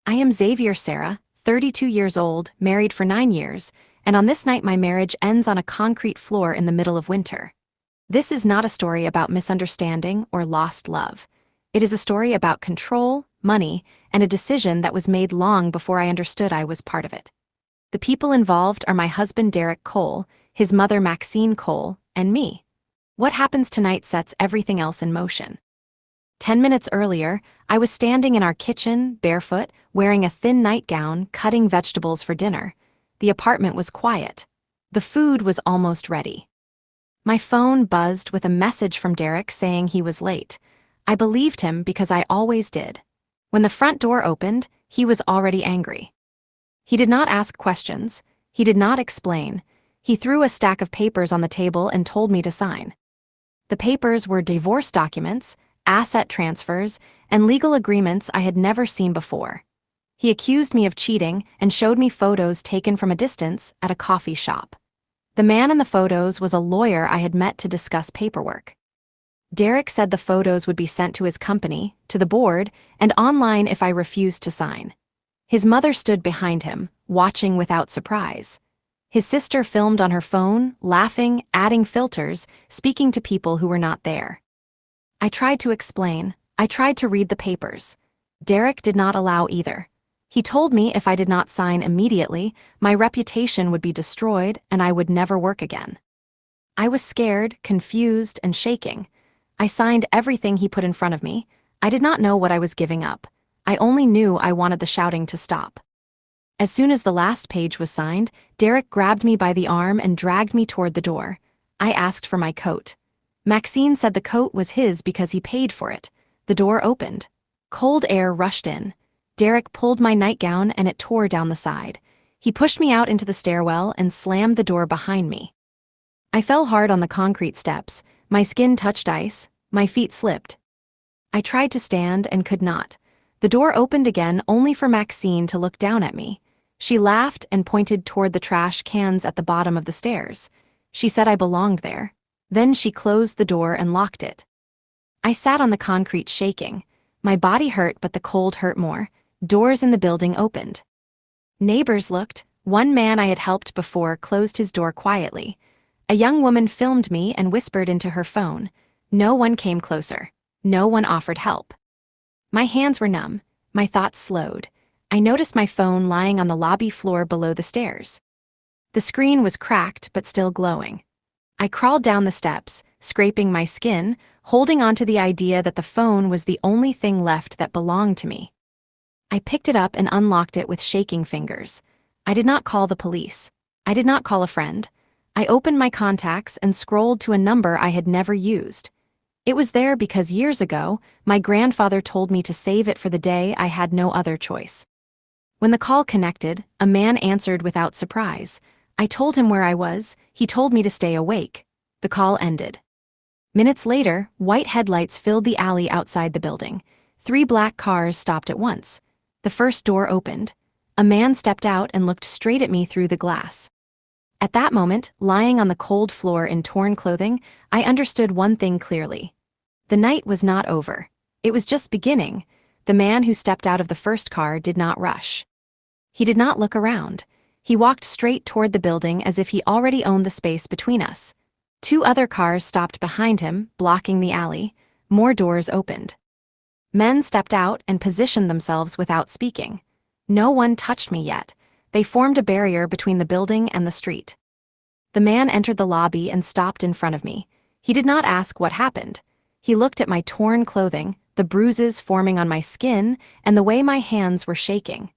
I am Xavier Sarah, 32 years old, married for 9 years, and on this night my marriage ends on a concrete floor in the middle of winter. This is not a story about misunderstanding or lost love. It is a story about control, money, and a decision that was made long before I understood I was part of it. The people involved are my husband Derek Cole, his mother Maxine Cole, and me. What happens tonight sets everything else in motion. 10 minutes earlier, I was standing in our kitchen, barefoot, wearing a thin nightgown, cutting vegetables for dinner. The apartment was quiet. The food was almost ready. My phone buzzed with a message from Derek saying he was late. I believed him because I always did. When the front door opened, he was already angry. He did not ask questions. He did not explain. He threw a stack of papers on the table and told me to sign. The papers were divorce documents, asset transfers, and legal agreements I had never seen before. He accused me of cheating and showed me photos taken from a distance at a coffee shop. The man in the photos was a lawyer I had met to discuss paperwork. Derek said the photos would be sent to his company, to the board, and online if I refused to sign. His mother stood behind him, watching without surprise. His sister filmed on her phone, laughing, adding filters, speaking to people who were not there. I tried to explain. I tried to read the papers. Derek did not allow either. He told me if I did not sign immediately, my reputation would be destroyed and I would never work again. I was scared, confused, and shaking. I signed everything he put in front of me. I did not know what I was giving up. I only knew I wanted the shouting to stop. As soon as the last page was signed, Derek grabbed me by the arm and dragged me toward the door. I asked for my coat. Maxine said the coat was his because he paid for it. The door opened. Cold air rushed in. Derek pulled my nightgown and it tore down the side. He pushed me out into the stairwell and slammed the door behind me. I fell hard on the concrete steps. My skin touched ice. My feet slipped. I tried to stand and could not. The door opened again only for Maxine to look down at me. She laughed and pointed toward the trash cans at the bottom of the stairs. She said I belonged there. Then she closed the door and locked it. I sat on the concrete shaking. My body hurt, but the cold hurt more. Doors in the building opened. Neighbors looked. One man I had helped before closed his door quietly. A young woman filmed me and whispered into her phone. No one came closer. No one offered help. My hands were numb. My thoughts slowed. I noticed my phone lying on the lobby floor below the stairs. The screen was cracked but still glowing. I crawled down the steps, scraping my skin, holding on to the idea that the phone was the only thing left that belonged to me. I picked it up and unlocked it with shaking fingers. I did not call the police. I did not call a friend. I opened my contacts and scrolled to a number I had never used. It was there because years ago, my grandfather told me to save it for the day I had no other choice. When the call connected, a man answered without surprise. I told him where I was. He told me to stay awake. The call ended. Minutes later, white headlights filled the alley outside the building. 3 black cars stopped at once. The first door opened. A man stepped out and looked straight at me through the glass. At that moment, lying on the cold floor in torn clothing, I understood one thing clearly. The night was not over. It was just beginning. The man who stepped out of the first car did not rush. He did not look around. He walked straight toward the building as if he already owned the space between us. 2 other cars stopped behind him, blocking the alley. More doors opened. Men stepped out and positioned themselves without speaking. No one touched me yet. They formed a barrier between the building and the street. The man entered the lobby and stopped in front of me. He did not ask what happened. He looked at my torn clothing, the bruises forming on my skin, and the way my hands were shaking.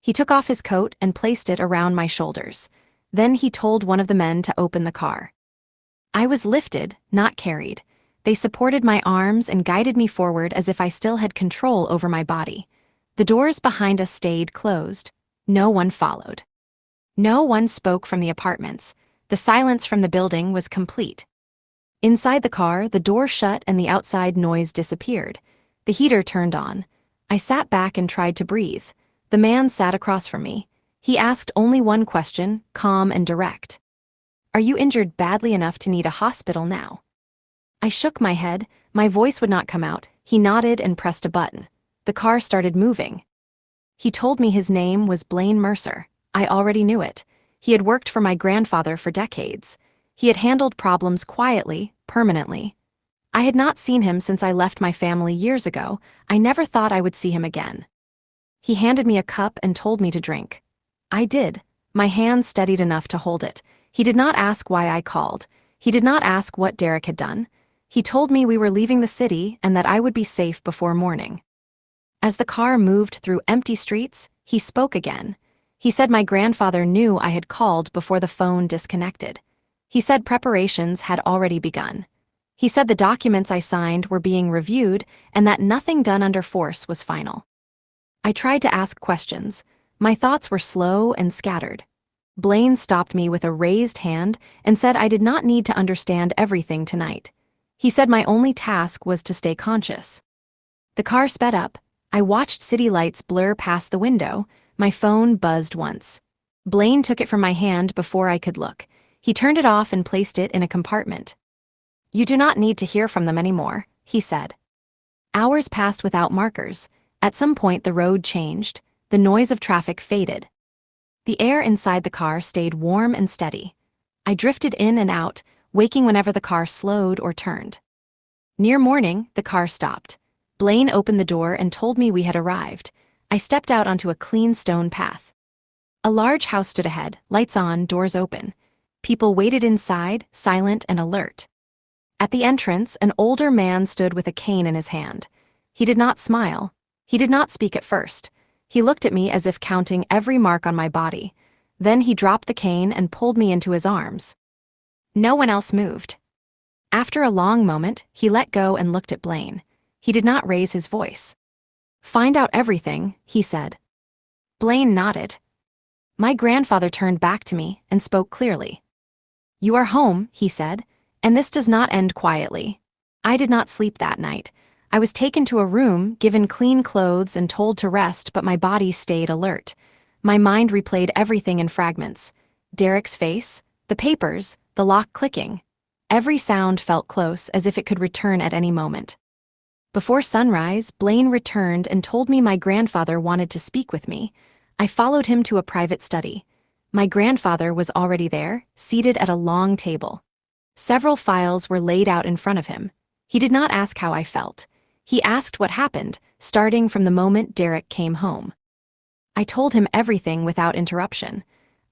He took off his coat and placed it around my shoulders. Then he told one of the men to open the car. I was lifted, not carried. They supported my arms and guided me forward as if I still had control over my body. The doors behind us stayed closed. No one followed. No one spoke from the apartments. The silence from the building was complete. Inside the car, the door shut and the outside noise disappeared. The heater turned on. I sat back and tried to breathe. The man sat across from me. He asked only one question, calm and direct. Are you injured badly enough to need a hospital now? I shook my head. My voice would not come out. He nodded and pressed a button. The car started moving. He told me his name was Blaine Mercer. I already knew it. He had worked for my grandfather for decades. He had handled problems quietly, permanently. I had not seen him since I left my family years ago. I never thought I would see him again. He handed me a cup and told me to drink. I did. My hands steadied enough to hold it. He did not ask why I called. He did not ask what Derek had done. He told me we were leaving the city and that I would be safe before morning. As the car moved through empty streets, he spoke again. He said my grandfather knew I had called before the phone disconnected. He said preparations had already begun. He said the documents I signed were being reviewed and that nothing done under force was final. I tried to ask questions. My thoughts were slow and scattered. Blaine stopped me with a raised hand and said I did not need to understand everything tonight. He said my only task was to stay conscious. The car sped up. I watched city lights blur past the window. My phone buzzed once. Blaine took it from my hand before I could look. He turned it off and placed it in a compartment. "You do not need to hear from them anymore," he said. Hours passed without markers. At some point the road changed. The noise of traffic faded. The air inside the car stayed warm and steady. I drifted in and out, waking whenever the car slowed or turned. Near morning, the car stopped. Blaine opened the door and told me we had arrived. I stepped out onto a clean stone path. A large house stood ahead, lights on, doors open. People waited inside, silent and alert. At the entrance, an older man stood with a cane in his hand. He did not smile. He did not speak at first. He looked at me as if counting every mark on my body. Then he dropped the cane and pulled me into his arms. No one else moved. After a long moment, he let go and looked at Blaine. He did not raise his voice. "Find out everything," he said. Blaine nodded. My grandfather turned back to me and spoke clearly. "You are home," he said, "and this does not end quietly." I did not sleep that night. I was taken to a room, given clean clothes and told to rest, but my body stayed alert. My mind replayed everything in fragments. Derek's face, the papers, the lock clicking. Every sound felt close, as if it could return at any moment. Before sunrise, Blaine returned and told me my grandfather wanted to speak with me. I followed him to a private study. My grandfather was already there, seated at a long table. Several files were laid out in front of him. He did not ask how I felt. He asked what happened, starting from the moment Derek came home. I told him everything without interruption.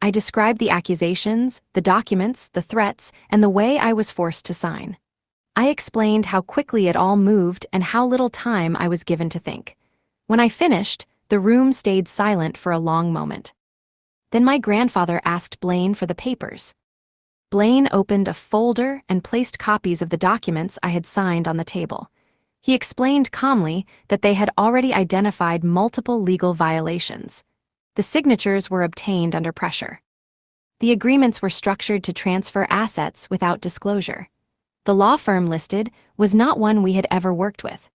I described the accusations, the documents, the threats, and the way I was forced to sign. I explained how quickly it all moved and how little time I was given to think. When I finished, the room stayed silent for a long moment. Then my grandfather asked Blaine for the papers. Blaine opened a folder and placed copies of the documents I had signed on the table. He explained calmly that they had already identified multiple legal violations. The signatures were obtained under pressure. The agreements were structured to transfer assets without disclosure. The law firm listed was not one we had ever worked with.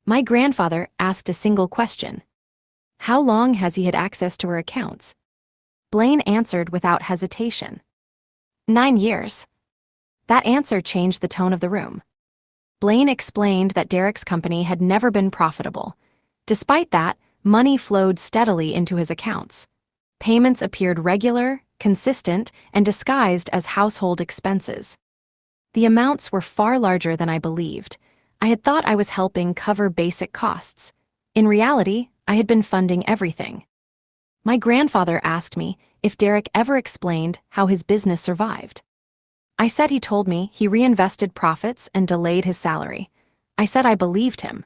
My grandfather asked a single question. How long has he had access to her accounts? Blaine answered without hesitation. 9 years. That answer changed the tone of the room. Blaine explained that Derek's company had never been profitable. Despite that, money flowed steadily into his accounts. Payments appeared regular, consistent, and disguised as household expenses. The amounts were far larger than I believed. I had thought I was helping cover basic costs. In reality, I had been funding everything. My grandfather asked me if Derek ever explained how his business survived. I said he told me he reinvested profits and delayed his salary. I said I believed him.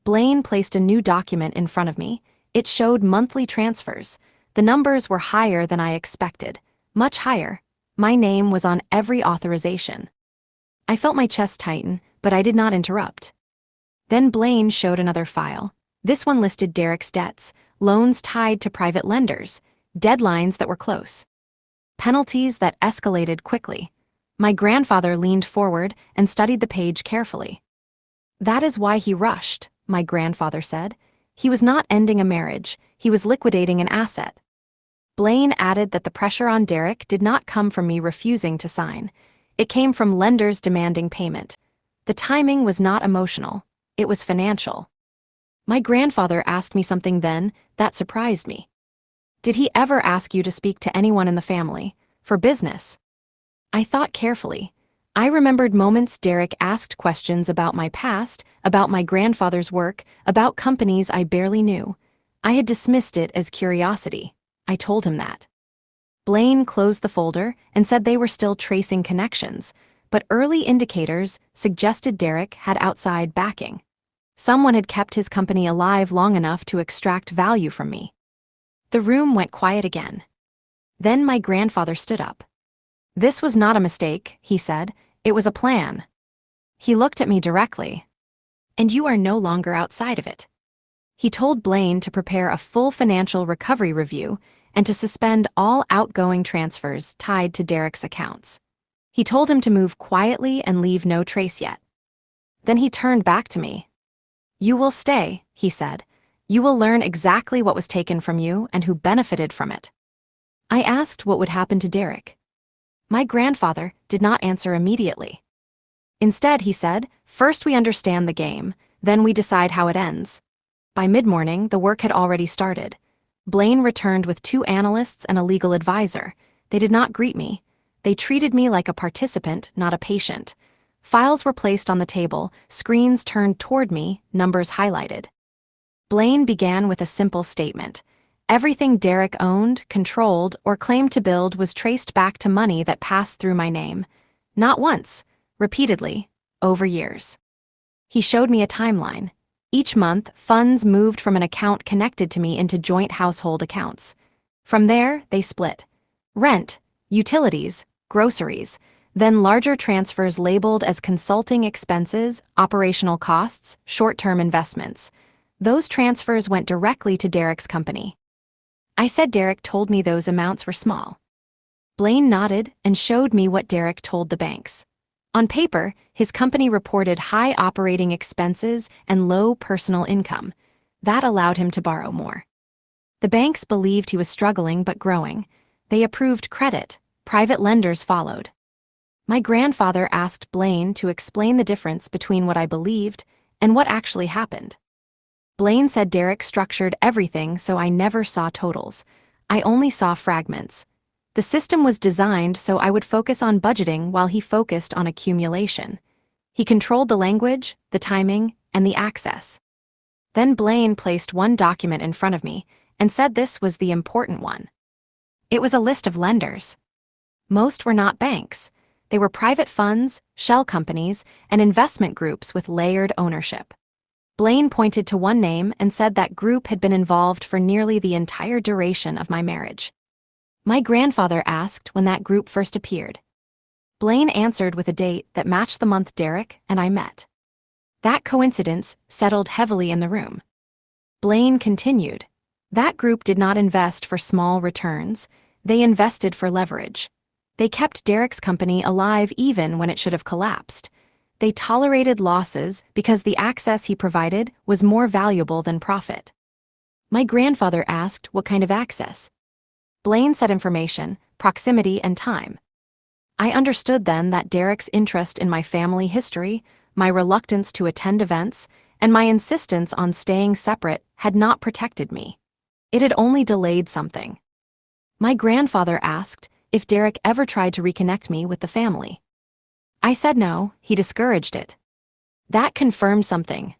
Blaine placed a new document in front of me. It showed monthly transfers. The numbers were higher than I expected, much higher. My name was on every authorization. I felt my chest tighten, but I did not interrupt. Then Blaine showed another file. This one listed Derek's debts, loans tied to private lenders, deadlines that were close, penalties that escalated quickly. My grandfather leaned forward and studied the page carefully. "That is why he rushed," my grandfather said. "He was not ending a marriage, he was liquidating an asset." Blaine added that the pressure on Derek did not come from me refusing to sign. It came from lenders demanding payment. The timing was not emotional, it was financial. My grandfather asked me something then that surprised me. Did he ever ask you to speak to anyone in the family, for business? I thought carefully. I remembered moments Derek asked questions about my past, about my grandfather's work, about companies I barely knew. I had dismissed it as curiosity. I told him that. Blaine closed the folder and said they were still tracing connections, but early indicators suggested Derek had outside backing. Someone had kept his company alive long enough to extract value from me. The room went quiet again. Then my grandfather stood up. "This was not a mistake," he said. "It was a plan." He looked at me directly. "And you are no longer outside of it." He told Blaine to prepare a full financial recovery review and to suspend all outgoing transfers tied to Derek's accounts. He told him to move quietly and leave no trace yet. Then he turned back to me. "You will stay," he said. "You will learn exactly what was taken from you and who benefited from it." I asked what would happen to Derek. My grandfather did not answer immediately. Instead, he said, "First we understand the game, then we decide how it ends." By mid-morning, the work had already started. Blaine returned with 2 analysts and a legal advisor. They did not greet me. They treated me like a participant, not a patient. Files were placed on the table, screens turned toward me, numbers highlighted. Blaine began with a simple statement. Everything Derek owned, controlled, or claimed to build was traced back to money that passed through my name. Not once, repeatedly, over years. He showed me a timeline. Each month, funds moved from an account connected to me into joint household accounts. From there, they split. Rent, utilities, groceries, then larger transfers labeled as consulting expenses, operational costs, short-term investments. Those transfers went directly to Derek's company. I said Derek told me those amounts were small. Blaine nodded and showed me what Derek told the banks. On paper, his company reported high operating expenses and low personal income. That allowed him to borrow more. The banks believed he was struggling but growing. They approved credit. Private lenders followed. My grandfather asked Blaine to explain the difference between what I believed and what actually happened. Blaine said Derek structured everything so I never saw totals. I only saw fragments. The system was designed so I would focus on budgeting while he focused on accumulation. He controlled the language, the timing, and the access. Then Blaine placed one document in front of me and said this was the important one. It was a list of lenders. Most were not banks. They were private funds, shell companies, and investment groups with layered ownership. Blaine pointed to one name and said that group had been involved for nearly the entire duration of my marriage. My grandfather asked when that group first appeared. Blaine answered with a date that matched the month Derek and I met. That coincidence settled heavily in the room. Blaine continued. That group did not invest for small returns. They invested for leverage. They kept Derek's company alive even when it should have collapsed. They tolerated losses because the access he provided was more valuable than profit. My grandfather asked what kind of access. Blaine said information, proximity, and time. I understood then that Derek's interest in my family history, my reluctance to attend events, and my insistence on staying separate had not protected me. It had only delayed something. My grandfather asked if Derek ever tried to reconnect me with the family. I said no, he discouraged it. That confirmed something.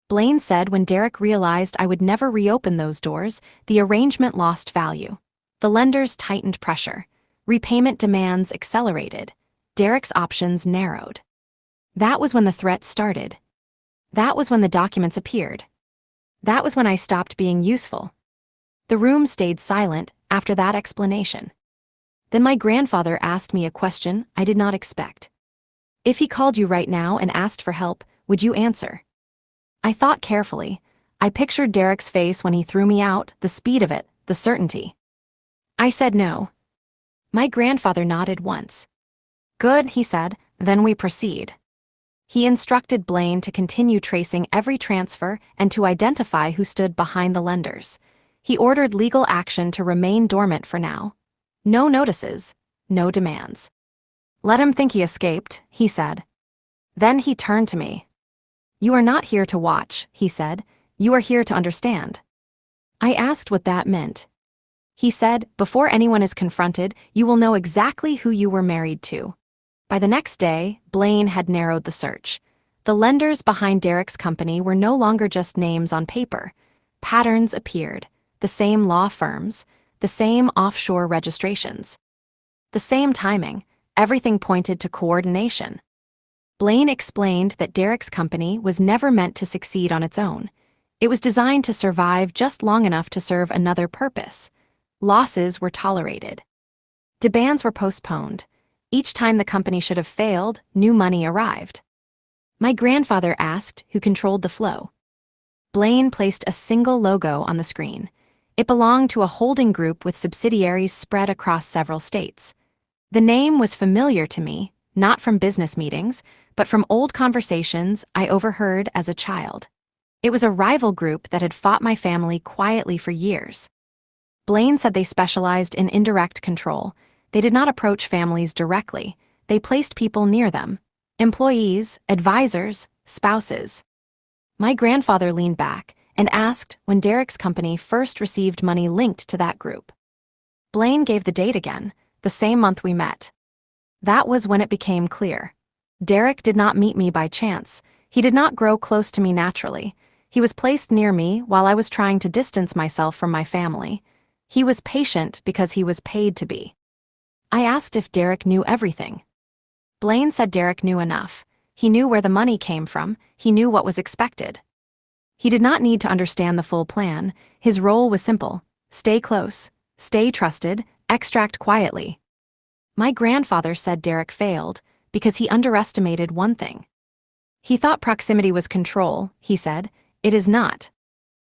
Blaine said when Derek realized I would never reopen those doors, the arrangement lost value. The lenders tightened pressure. Repayment demands accelerated. Derek's options narrowed. That was when the threat started. That was when the documents appeared. That was when I stopped being useful. The room stayed silent after that explanation. Then my grandfather asked me a question I did not expect. If he called you right now and asked for help, would you answer? I thought carefully. I pictured Derek's face when he threw me out, the speed of it, the certainty. I said no. My grandfather nodded once. Good, he said, then we proceed. He instructed Blaine to continue tracing every transfer and to identify who stood behind the lenders. He ordered legal action to remain dormant for now. No notices, no demands. Let him think he escaped, he said. Then he turned to me. You are not here to watch, he said. You are here to understand. I asked what that meant. He said, before anyone is confronted, you will know exactly who you were married to. By the next day, Blaine had narrowed the search. The lenders behind Derek's company were no longer just names on paper. Patterns appeared, the same law firms, the same offshore registrations. The same timing, everything pointed to coordination. Blaine explained that Derek's company was never meant to succeed on its own. It was designed to survive just long enough to serve another purpose. Losses were tolerated. Demands were postponed. Each time the company should have failed, new money arrived. My grandfather asked who controlled the flow. Blaine placed a single logo on the screen. It belonged to a holding group with subsidiaries spread across several states. The name was familiar to me, not from business meetings, but from old conversations I overheard as a child. It was a rival group that had fought my family quietly for years. Blaine said they specialized in indirect control. They did not approach families directly. They placed people near them: employees, advisors, spouses. My grandfather leaned back and asked when Derek's company first received money linked to that group. Blaine gave the date again, the same month we met. That was when it became clear. Derek did not meet me by chance. He did not grow close to me naturally. He was placed near me while I was trying to distance myself from my family. He was patient because he was paid to be. I asked if Derek knew everything. Blaine said Derek knew enough. He knew where the money came from. He knew what was expected. He did not need to understand the full plan. His role was simple: stay close, stay trusted, extract quietly. My grandfather said Derek failed because he underestimated one thing. He thought proximity was control, he said. It is not.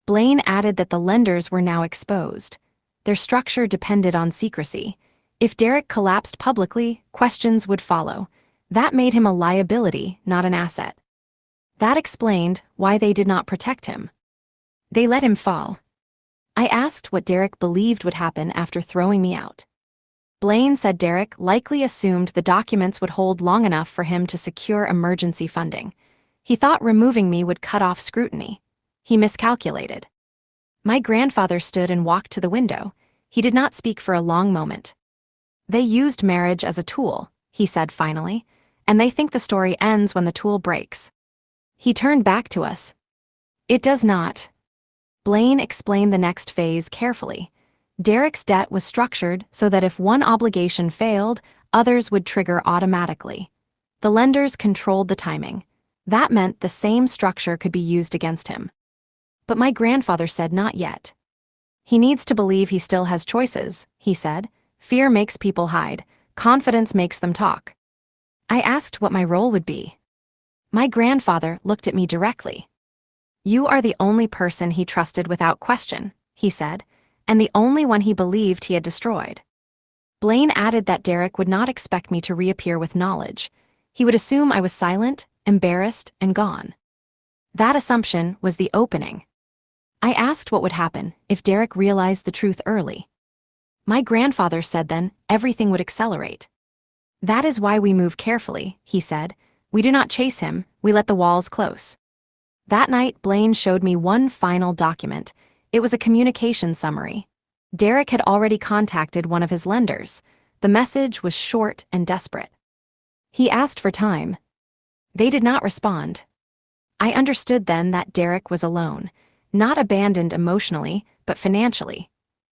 Blaine added that the lenders were now exposed. Their structure depended on secrecy. If Derek collapsed publicly, questions would follow. That made him a liability, not an asset. That explained why they did not protect him. They let him fall. I asked what Derek believed would happen after throwing me out. Blaine said Derek likely assumed the documents would hold long enough for him to secure emergency funding. He thought removing me would cut off scrutiny. He miscalculated. My grandfather stood and walked to the window. He did not speak for a long moment. They used marriage as a tool, he said finally, and they think the story ends when the tool breaks. He turned back to us. It does not. Blaine explained the next phase carefully. Derek's debt was structured so that if one obligation failed, others would trigger automatically. The lenders controlled the timing. That meant the same structure could be used against him. But my grandfather said not yet. He needs to believe he still has choices, he said. Fear makes people hide. Confidence makes them talk. I asked what my role would be. My grandfather looked at me directly. You are the only person he trusted without question, he said, and the only one he believed he had destroyed. Blaine added that Derek would not expect me to reappear with knowledge. He would assume I was silent, embarrassed, and gone. That assumption was the opening. I asked what would happen if Derek realized the truth early. My grandfather said then everything would accelerate. That is why we move carefully, he said. We do not chase him, we let the walls close. That night, Blaine showed me one final document. It was a communication summary. Derek had already contacted one of his lenders. The message was short and desperate. He asked for time. They did not respond. I understood then that Derek was alone, not abandoned emotionally, but financially.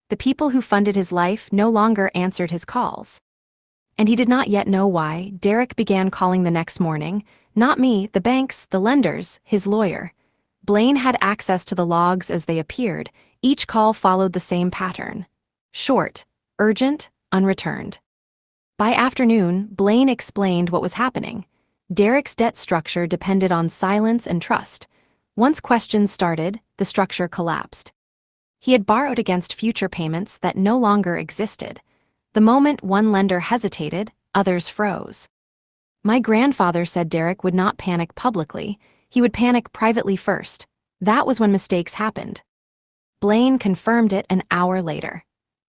The people who funded his life no longer answered his calls. And he did not yet know why. Derek began calling the next morning. Not me, the banks, the lenders, his lawyer. Blaine had access to the logs as they appeared. Each call followed the same pattern. Short, urgent, unreturned. By afternoon, Blaine explained what was happening. Derek's debt structure depended on silence and trust. Once questions started, the structure collapsed. He had borrowed against future payments that no longer existed. The moment one lender hesitated, others froze. My grandfather said Derek would not panic publicly. He would panic privately first. That was when mistakes happened. Blaine confirmed it an hour later.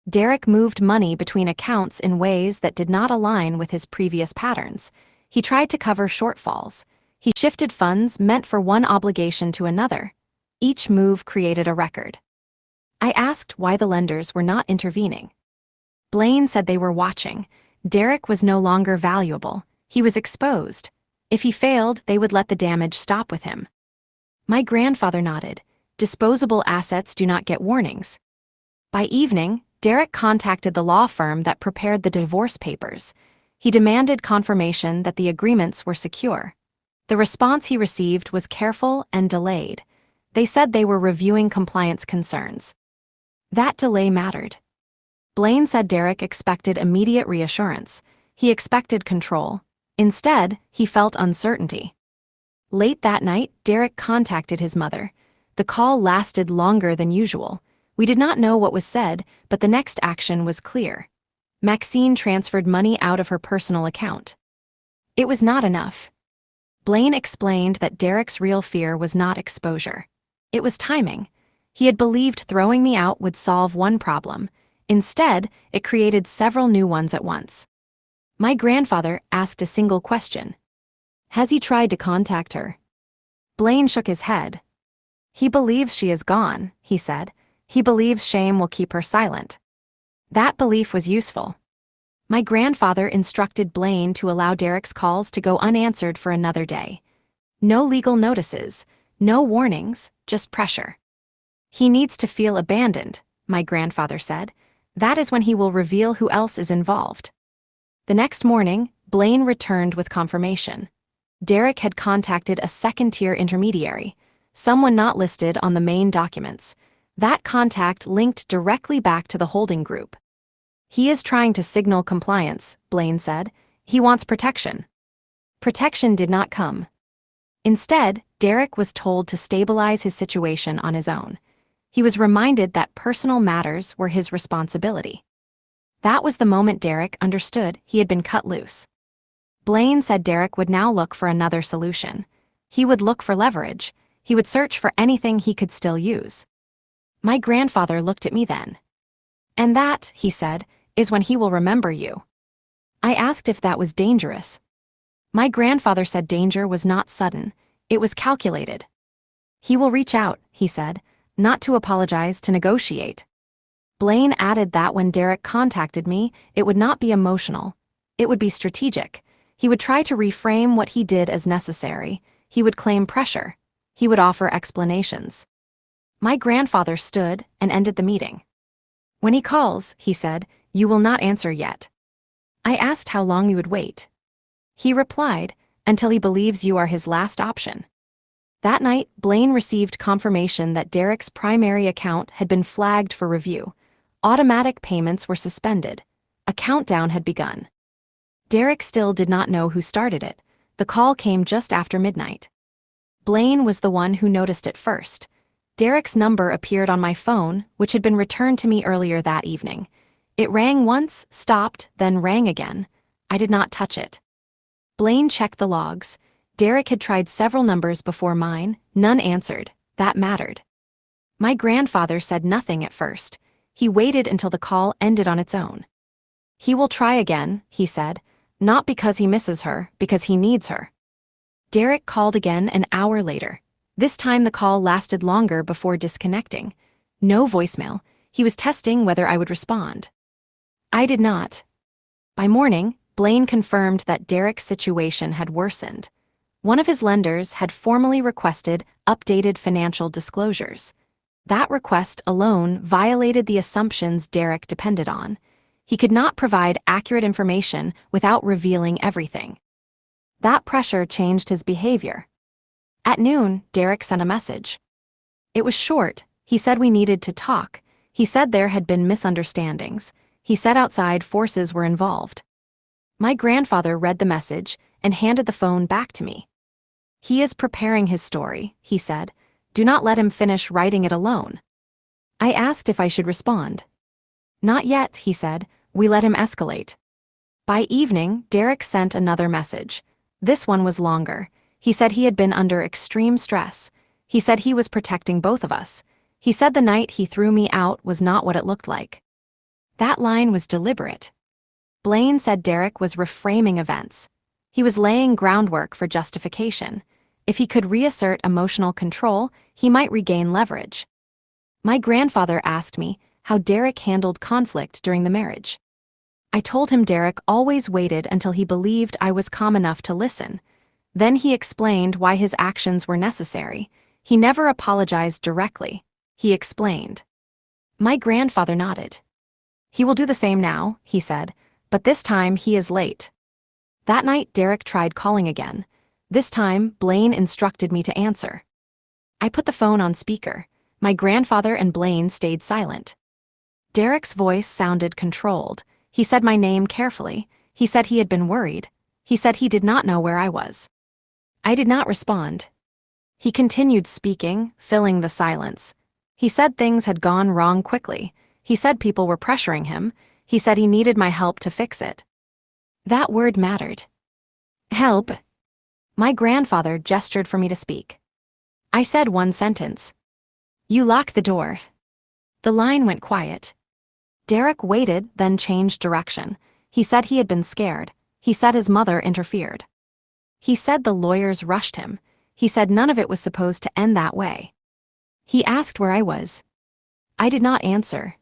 Derek moved money between accounts in ways that did not align with his previous patterns. He tried to cover shortfalls. He shifted funds meant for one obligation to another. Each move created a record. I asked why the lenders were not intervening. Blaine said they were watching. Derek was no longer valuable. He was exposed. If he failed, they would let the damage stop with him. My grandfather nodded. Disposable assets do not get warnings. By evening, Derek contacted the law firm that prepared the divorce papers. He demanded confirmation that the agreements were secure. The response he received was careful and delayed. They said they were reviewing compliance concerns. That delay mattered. Blaine said Derek expected immediate reassurance. He expected control. Instead, he felt uncertainty. Late that night, Derek contacted his mother. The call lasted longer than usual. We did not know what was said, but the next action was clear. Maxine transferred money out of her personal account. It was not enough. Blaine explained that Derek's real fear was not exposure. It was timing. He had believed throwing me out would solve one problem. Instead, it created several new ones at once. My grandfather asked a single question. Has he tried to contact her? Blaine shook his head. He believes she is gone, he said. He believes shame will keep her silent. That belief was useful. My grandfather instructed Blaine to allow Derek's calls to go unanswered for another day. No legal notices, no warnings, just pressure. He needs to feel abandoned, my grandfather said. That is when he will reveal who else is involved. The next morning, Blaine returned with confirmation. Derek had contacted a second-tier intermediary, someone not listed on the main documents. That contact linked directly back to the holding group. He is trying to signal compliance, Blaine said. He wants protection. Protection did not come. Instead, Derek was told to stabilize his situation on his own. He was reminded that personal matters were his responsibility. That was the moment Derek understood he had been cut loose. Blaine said Derek would now look for another solution. He would look for leverage. He would search for anything he could still use. My grandfather looked at me then. And that, he said, is when he will remember you. I asked if that was dangerous. My grandfather said danger was not sudden, it was calculated. He will reach out, he said, not to apologize, to negotiate. Blaine added that when Derek contacted me, it would not be emotional. It would be strategic. He would try to reframe what he did as necessary. He would claim pressure. He would offer explanations. My grandfather stood and ended the meeting. When he calls, he said, you will not answer yet. I asked how long you would wait. He replied, until he believes you are his last option. That night, Blaine received confirmation that Derek's primary account had been flagged for review. Automatic payments were suspended. A countdown had begun. Derek still did not know who started it. The call came just after midnight. Blaine was the one who noticed it first. Derek's number appeared on my phone, which had been returned to me earlier that evening. It rang once, stopped, then rang again. I did not touch it. Blaine checked the logs. Derek had tried several numbers before mine, none answered. That mattered. My grandfather said nothing at first. He waited until the call ended on its own. He will try again, he said, not because he misses her, because he needs her. Derek called again an hour later. This time the call lasted longer before disconnecting. No voicemail. He was testing whether I would respond. I did not. By morning, Blaine confirmed that Derek's situation had worsened. One of his lenders had formally requested updated financial disclosures. That request alone violated the assumptions Derek depended on. He could not provide accurate information without revealing everything. That pressure changed his behavior. At noon, Derek sent a message. It was short. He said we needed to talk. He said there had been misunderstandings. He said outside forces were involved. My grandfather read the message and handed the phone back to me. He is preparing his story, he said. Do not let him finish writing it alone. I asked if I should respond. Not yet, he said. We let him escalate. By evening, Derek sent another message. This one was longer. He said he had been under extreme stress. He said he was protecting both of us. He said the night he threw me out was not what it looked like. That line was deliberate. Blaine said Derek was reframing events. He was laying groundwork for justification. If he could reassert emotional control, he might regain leverage. My grandfather asked me how Derek handled conflict during the marriage. I told him Derek always waited until he believed I was calm enough to listen. Then he explained why his actions were necessary. He never apologized directly. He explained. My grandfather nodded. He will do the same now, he said, but this time he is late. That night Derek tried calling again. This time, Blaine instructed me to answer. I put the phone on speaker. My grandfather and Blaine stayed silent. Derek's voice sounded controlled. He said my name carefully. He said he had been worried. He said he did not know where I was. I did not respond. He continued speaking, filling the silence. He said things had gone wrong quickly. He said people were pressuring him. He said he needed my help to fix it. That word mattered. Help. My grandfather gestured for me to speak. I said one sentence. You lock the door. The line went quiet. Derek waited, then changed direction. He said he had been scared. He said his mother interfered. He said the lawyers rushed him. He said none of it was supposed to end that way. He asked where I was. I did not answer.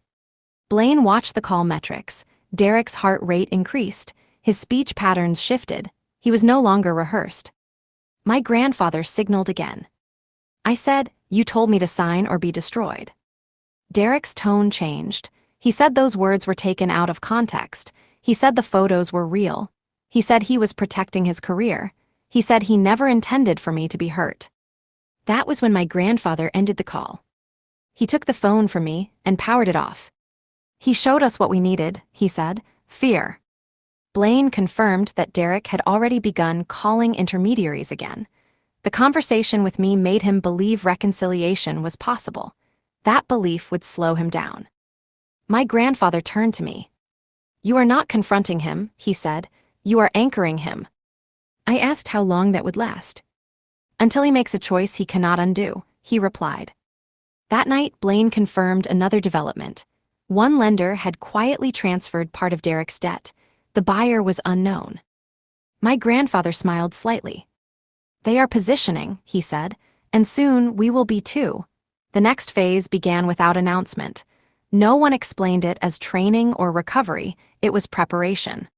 Blaine watched the call metrics. Derek's heart rate increased. His speech patterns shifted. He was no longer rehearsed. My grandfather signaled again. I said, you told me to sign or be destroyed. Derek's tone changed. He said those words were taken out of context. He said the photos were real. He said he was protecting his career. He said he never intended for me to be hurt. That was when my grandfather ended the call. He took the phone from me and powered it off. He showed us what we needed, he said, fear. Blaine confirmed that Derek had already begun calling intermediaries again. The conversation with me made him believe reconciliation was possible. That belief would slow him down. My grandfather turned to me. You are not confronting him, he said. You are anchoring him. I asked how long that would last. Until he makes a choice he cannot undo, he replied. That night, Blaine confirmed another development. One lender had quietly transferred part of Derek's debt. The buyer was unknown. My grandfather smiled slightly. They are positioning, he said, and soon we will be too. The next phase began without announcement. No one explained it as training or recovery, it was preparation.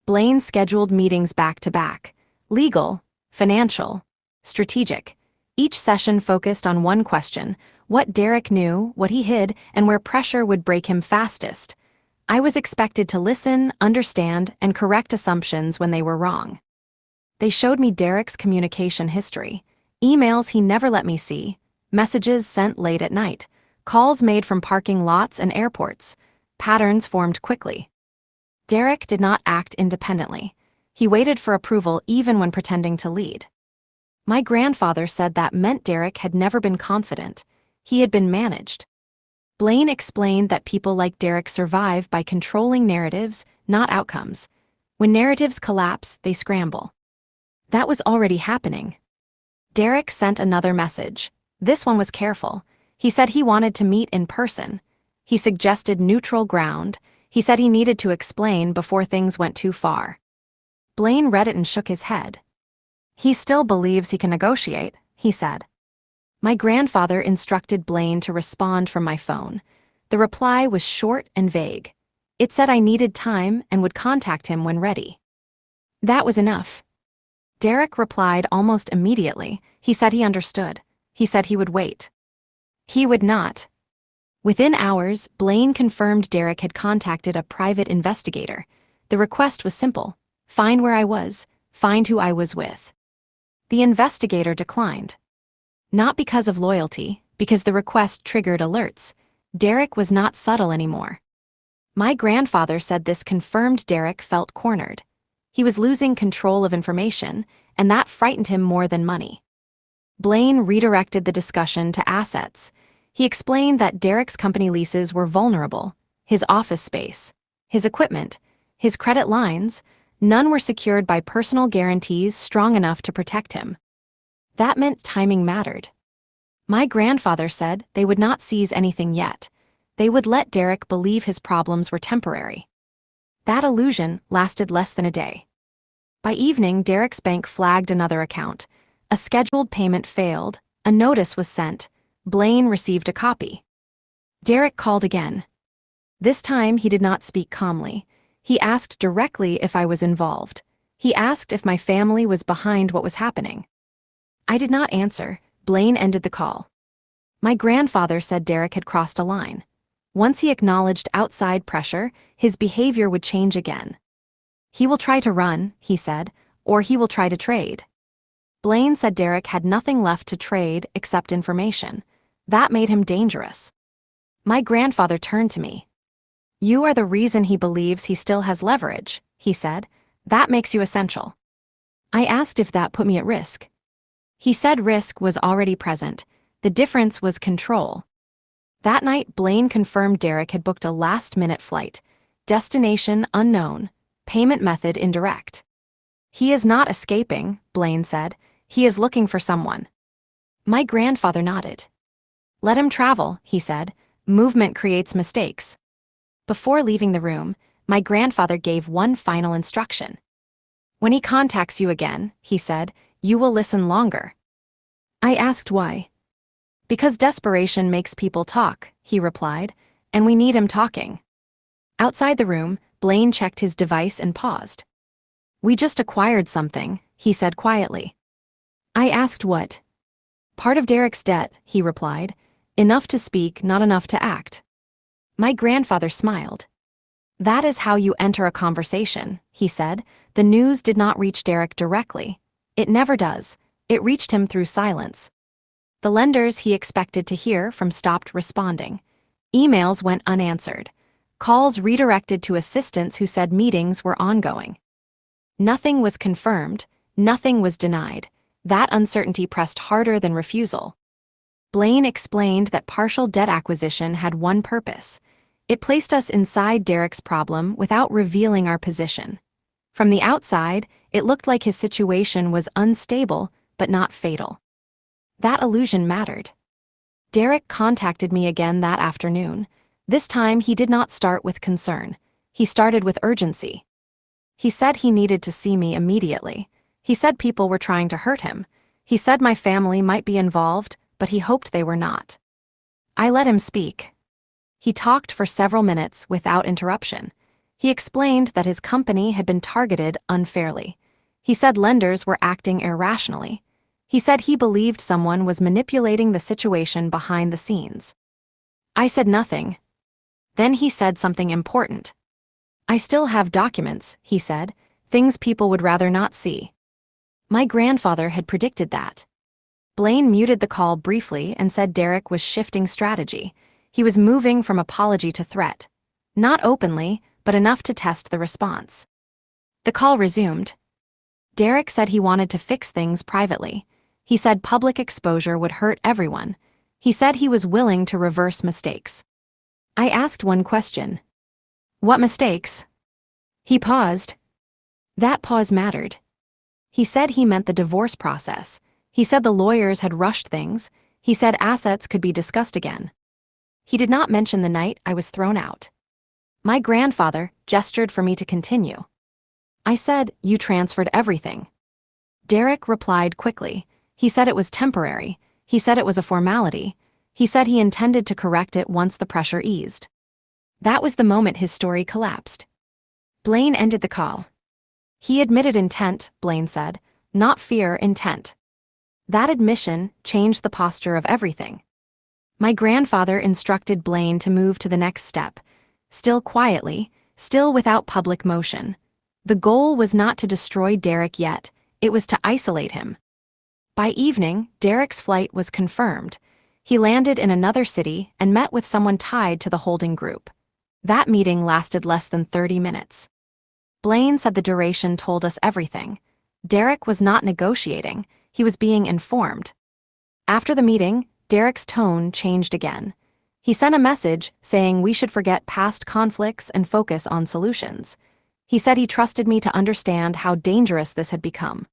Blaine scheduled meetings back to back. Legal, financial, strategic. Each session focused on one question: what Derek knew, what he hid, and where pressure would break him fastest. I was expected to listen, understand, and correct assumptions when they were wrong. They showed me Derek's communication history. Emails he never let me see, messages sent late at night, calls made from parking lots and airports. Patterns formed quickly. Derek did not act independently. He waited for approval even when pretending to lead. My grandfather said that meant Derek had never been confident. He had been managed. Blaine explained that people like Derek survive by controlling narratives, not outcomes. When narratives collapse, they scramble. That was already happening. Derek sent another message. This one was careful. He said he wanted to meet in person. He suggested neutral ground. He said he needed to explain before things went too far. Blaine read it and shook his head. He still believes he can negotiate, he said. My grandfather instructed Blaine to respond from my phone. The reply was short and vague. It said I needed time and would contact him when ready. That was enough. Derek replied almost immediately. He said he understood. He said he would wait. He would not. Within hours, Blaine confirmed Derek had contacted a private investigator. The request was simple: find where I was, find who I was with. The investigator declined. Not because of loyalty, because the request triggered alerts. Derek was not subtle anymore. My grandfather said this confirmed Derek felt cornered. He was losing control of information, and that frightened him more than money. Blaine redirected the discussion to assets. He explained that Derek's company leases were vulnerable. His office space, his equipment, his credit lines, none were secured by personal guarantees strong enough to protect him. That meant timing mattered. My grandfather said they would not seize anything yet. They would let Derek believe his problems were temporary. That illusion lasted less than a day. By evening, Derek's bank flagged another account. A scheduled payment failed, a notice was sent, Blaine received a copy. Derek called again. This time he did not speak calmly. He asked directly if I was involved. He asked if my family was behind what was happening. I did not answer. Blaine ended the call. My grandfather said Derek had crossed a line. Once he acknowledged outside pressure, his behavior would change again. He will try to run, he said, or he will try to trade. Blaine said Derek had nothing left to trade except information. That made him dangerous. My grandfather turned to me. You are the reason he believes he still has leverage, he said. That makes you essential. I asked if that put me at risk. He said risk was already present. The difference was control. That night, Blaine confirmed Derek had booked a last-minute flight. Destination unknown. Payment method indirect. He is not escaping, Blaine said. He is looking for someone. My grandfather nodded. Let him travel, he said. Movement creates mistakes. Before leaving the room, my grandfather gave one final instruction. When he contacts you again, he said, you will listen longer. I asked why. Because desperation makes people talk, he replied, and we need him talking. Outside the room, Blaine checked his device and paused. We just acquired something, he said quietly. I asked what. Part of Derek's debt, he replied. Enough to speak, not enough to act. My grandfather smiled. That is how you enter a conversation, he said. The news did not reach Derek directly. It never does. It reached him through silence. The lenders he expected to hear from stopped responding. Emails went unanswered. Calls redirected to assistants who said meetings were ongoing. Nothing was confirmed. Nothing was denied. That uncertainty pressed harder than refusal. Blaine explained that partial debt acquisition had one purpose. It placed us inside Derek's problem without revealing our position. From the outside, it looked like his situation was unstable, but not fatal. That illusion mattered. Derek contacted me again that afternoon. This time he did not start with concern. He started with urgency. He said he needed to see me immediately. He said people were trying to hurt him. He said my family might be involved, but he hoped they were not. I let him speak. He talked for several minutes without interruption. He explained that his company had been targeted unfairly. He said lenders were acting irrationally. He said he believed someone was manipulating the situation behind the scenes. I said nothing. Then he said something important. I still have documents, he said, things people would rather not see. My grandfather had predicted that. Blaine muted the call briefly and said Derek was shifting strategy. He was moving from apology to threat. Not openly, but enough to test the response. The call resumed. Derek said he wanted to fix things privately. He said public exposure would hurt everyone. He said he was willing to reverse mistakes. I asked one question. What mistakes? He paused. That pause mattered. He said he meant the divorce process. He said the lawyers had rushed things. He said assets could be discussed again. He did not mention the night I was thrown out. My grandfather gestured for me to continue. I said, you transferred everything. Derek replied quickly. He said it was temporary. He said it was a formality. He said he intended to correct it once the pressure eased. That was the moment his story collapsed. Blaine ended the call. He admitted intent, Blaine said, not fear, intent. That admission changed the posture of everything. My grandfather instructed Blaine to move to the next step, still quietly, still without public motion. The goal was not to destroy Derek yet, it was to isolate him. By evening, Derek's flight was confirmed. He landed in another city and met with someone tied to the holding group. That meeting lasted less than 30 minutes. Blaine said the duration told us everything. Derek was not negotiating, he was being informed. After the meeting, Derek's tone changed again. He sent a message saying we should forget past conflicts and focus on solutions. He said he trusted me to understand how dangerous this had become.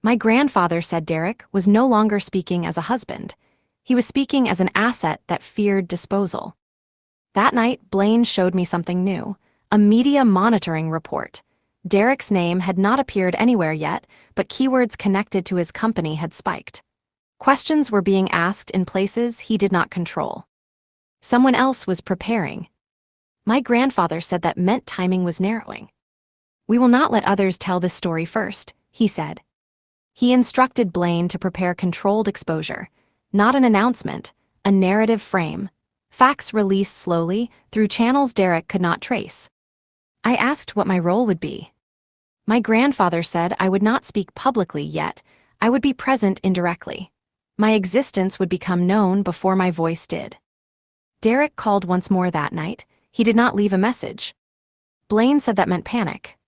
My grandfather said Derek was no longer speaking as a husband. He was speaking as an asset that feared disposal. That night, Blaine showed me something new, a media monitoring report. Derek's name had not appeared anywhere yet, but keywords connected to his company had spiked. Questions were being asked in places he did not control. Someone else was preparing. My grandfather said that meant timing was narrowing. "We will not let others tell this story first," he said. He instructed Blaine to prepare controlled exposure, not an announcement, a narrative frame. Facts released slowly through channels Derek could not trace. I asked what my role would be. My grandfather said I would not speak publicly yet, I would be present indirectly. My existence would become known before my voice did. Derek called once more that night. He did not leave a message. Blaine said that meant panic.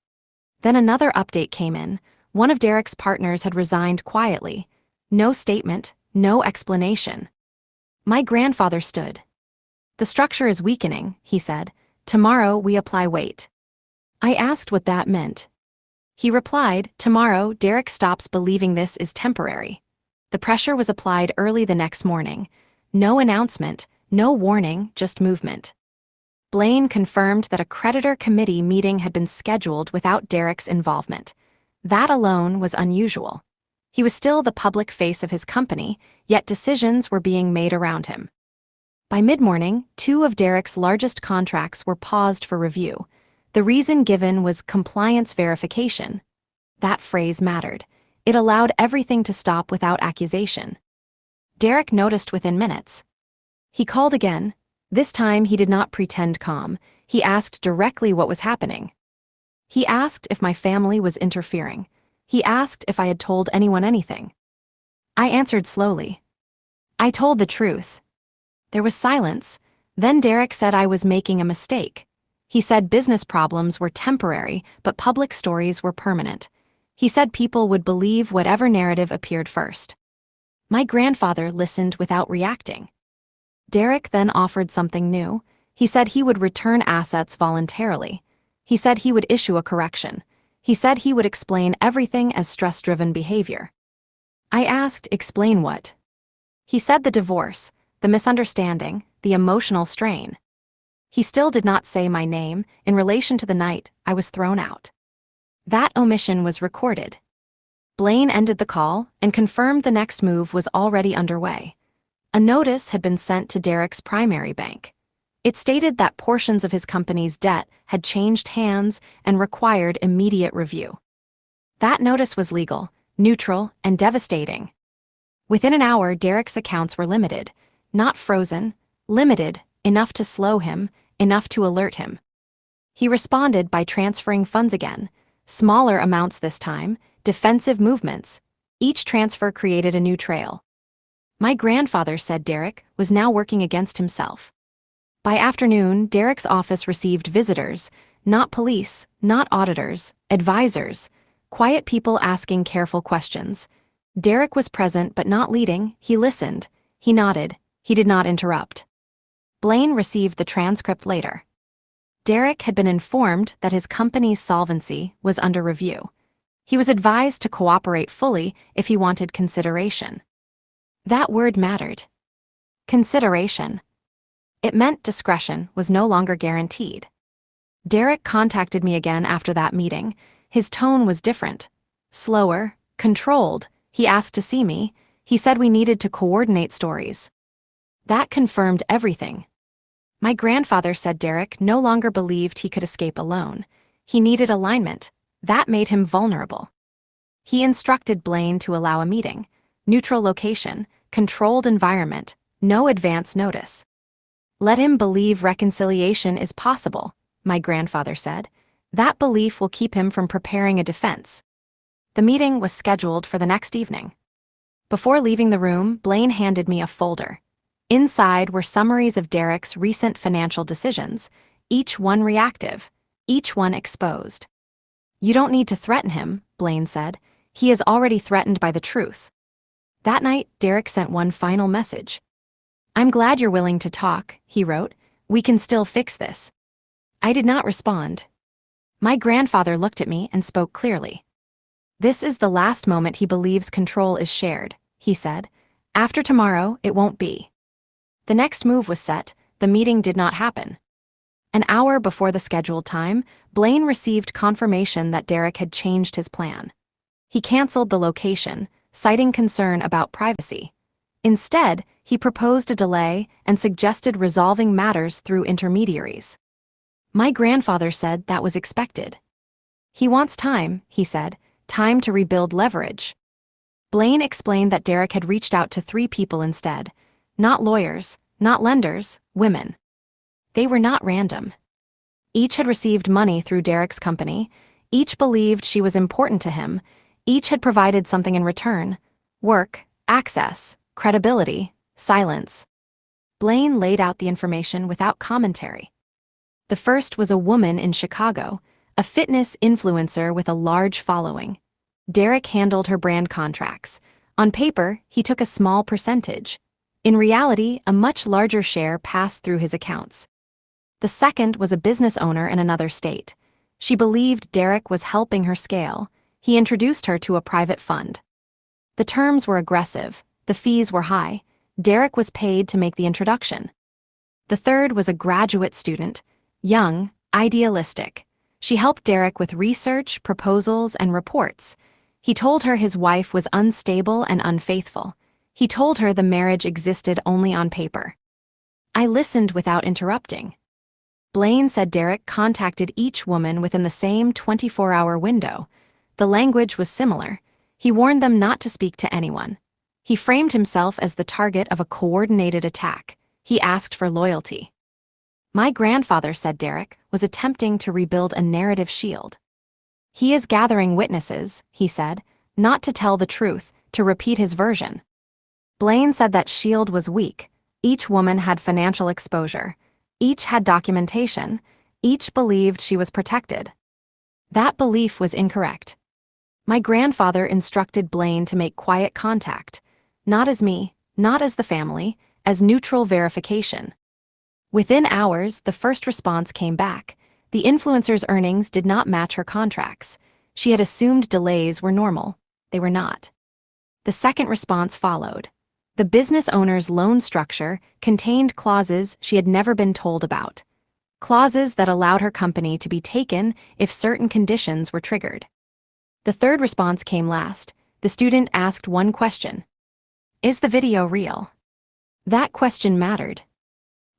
Then another update came in. One of Derek's partners had resigned quietly. No statement, no explanation. My grandfather stood. "The structure is weakening," he said. "Tomorrow we apply weight." I asked what that meant. He replied, "Tomorrow Derek stops believing this is temporary." The pressure was applied early the next morning. No announcement, no warning, just movement. Blaine confirmed that a creditor committee meeting had been scheduled without Derek's involvement. That alone was unusual. He was still the public face of his company, yet decisions were being made around him. By mid-morning, 2 of Derek's largest contracts were paused for review. The reason given was compliance verification. That phrase mattered. It allowed everything to stop without accusation. Derek noticed within minutes. He called again. This time he did not pretend calm. He asked directly what was happening. He asked if my family was interfering. He asked if I had told anyone anything. I answered slowly. I told the truth. There was silence. Then Derek said I was making a mistake. He said business problems were temporary, but public stories were permanent. He said people would believe whatever narrative appeared first. My grandfather listened without reacting. Derek then offered something new. He said he would return assets voluntarily. He said he would issue a correction. He said he would explain everything as stress-driven behavior. I asked, explain what? He said the divorce, the misunderstanding, the emotional strain. He still did not say my name. In relation to the night I was thrown out. That omission was recorded. Blaine ended the call and confirmed the next move was already underway. A notice had been sent to Derek's primary bank. It stated that portions of his company's debt had changed hands and required immediate review. That notice was legal, neutral, and devastating. Within an hour, Derek's accounts were limited, not frozen, limited, enough to slow him, enough to alert him. He responded by transferring funds again, smaller amounts this time, defensive movements. Each transfer created a new trail. My grandfather said Derek was now working against himself. By afternoon, Derek's office received visitors, not police, not auditors, advisors, quiet people asking careful questions. Derek was present but not leading. He listened, he nodded, he did not interrupt. Blaine received the transcript later. Derek had been informed that his company's solvency was under review. He was advised to cooperate fully if he wanted consideration. That word mattered. Consideration. It meant discretion was no longer guaranteed. Derek contacted me again after that meeting. His tone was different. Slower, controlled. He asked to see me. He said we needed to coordinate stories. That confirmed everything. My grandfather said Derek no longer believed he could escape alone. He needed alignment. That made him vulnerable. He instructed Blaine to allow a meeting. Neutral location, controlled environment, no advance notice. Let him believe reconciliation is possible, my grandfather said. That belief will keep him from preparing a defense. The meeting was scheduled for the next evening. Before leaving the room, Blaine handed me a folder. Inside were summaries of Derek's recent financial decisions, each one reactive, each one exposed. You don't need to threaten him, Blaine said. He is already threatened by the truth. That night, Derek sent one final message. I'm glad you're willing to talk, he wrote. We can still fix this. I did not respond. My grandfather looked at me and spoke clearly. This is the last moment he believes control is shared, he said. After tomorrow, it won't be. The next move was set. The meeting did not happen. An hour before the scheduled time, Blaine received confirmation that Derek had changed his plan. He canceled the location, citing concern about privacy. Instead, he proposed a delay and suggested resolving matters through intermediaries. My grandfather said that was expected. He wants time, he said, time to rebuild leverage. Blaine explained that Derek had reached out to 3 people instead. Not lawyers, not lenders, women. They were not random. Each had received money through Derek's company. Each believed she was important to him. Each had provided something in return: work, access, credibility, silence. Blaine laid out the information without commentary. The first was a woman in Chicago, a fitness influencer with a large following. Derek handled her brand contracts. On paper, he took a small percentage. In reality, a much larger share passed through his accounts. The second was a business owner in another state. She believed Derek was helping her scale. He introduced her to a private fund. The terms were aggressive. The fees were high. Derek was paid to make the introduction. The third was a graduate student, young, idealistic. She helped Derek with research, proposals, and reports. He told her his wife was unstable and unfaithful. He told her the marriage existed only on paper. I listened without interrupting. Blaine said Derek contacted each woman within the same 24-hour window. The language was similar. He warned them not to speak to anyone. He framed himself as the target of a coordinated attack. He asked for loyalty. My grandfather said Derek was attempting to rebuild a narrative shield. He is gathering witnesses, he said, not to tell the truth, to repeat his version. Blaine said that shield was weak. Each woman had financial exposure. Each had documentation. Each believed she was protected. That belief was incorrect. My grandfather instructed Blaine to make quiet contact, not as me, not as the family, as neutral verification. Within hours, the first response came back. The influencer's earnings did not match her contracts. She had assumed delays were normal. They were not. The second response followed. The business owner's loan structure contained clauses she had never been told about. Clauses that allowed her company to be taken if certain conditions were triggered. The third response came last. The student asked one question: "Is the video real?" That question mattered.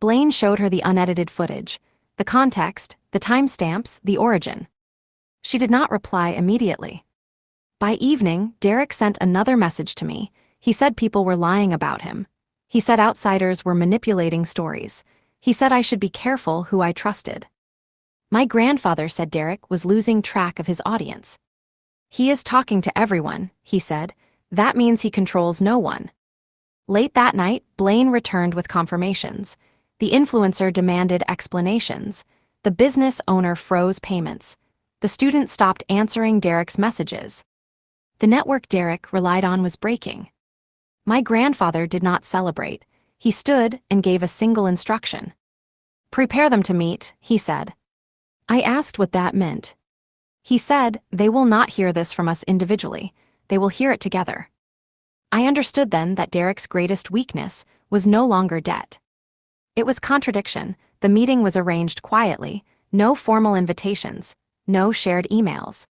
Blaine showed her the unedited footage, the context, the timestamps, the origin. She did not reply immediately. By evening, Derek sent another message to me. He said people were lying about him. He said outsiders were manipulating stories. He said I should be careful who I trusted. My grandfather said Derek was losing track of his audience. He is talking to everyone, he said. That means he controls no one. Late that night, Blaine returned with confirmations. The influencer demanded explanations. The business owner froze payments. The student stopped answering Derek's messages. The network Derek relied on was breaking. My grandfather did not celebrate. He stood and gave a single instruction. "Prepare them to meet," he said. I asked what that meant. He said, "They will not hear this from us individually. They will hear it together." I understood then that Derek's greatest weakness was no longer debt. It was contradiction. The meeting was arranged quietly, no formal invitations, no shared emails.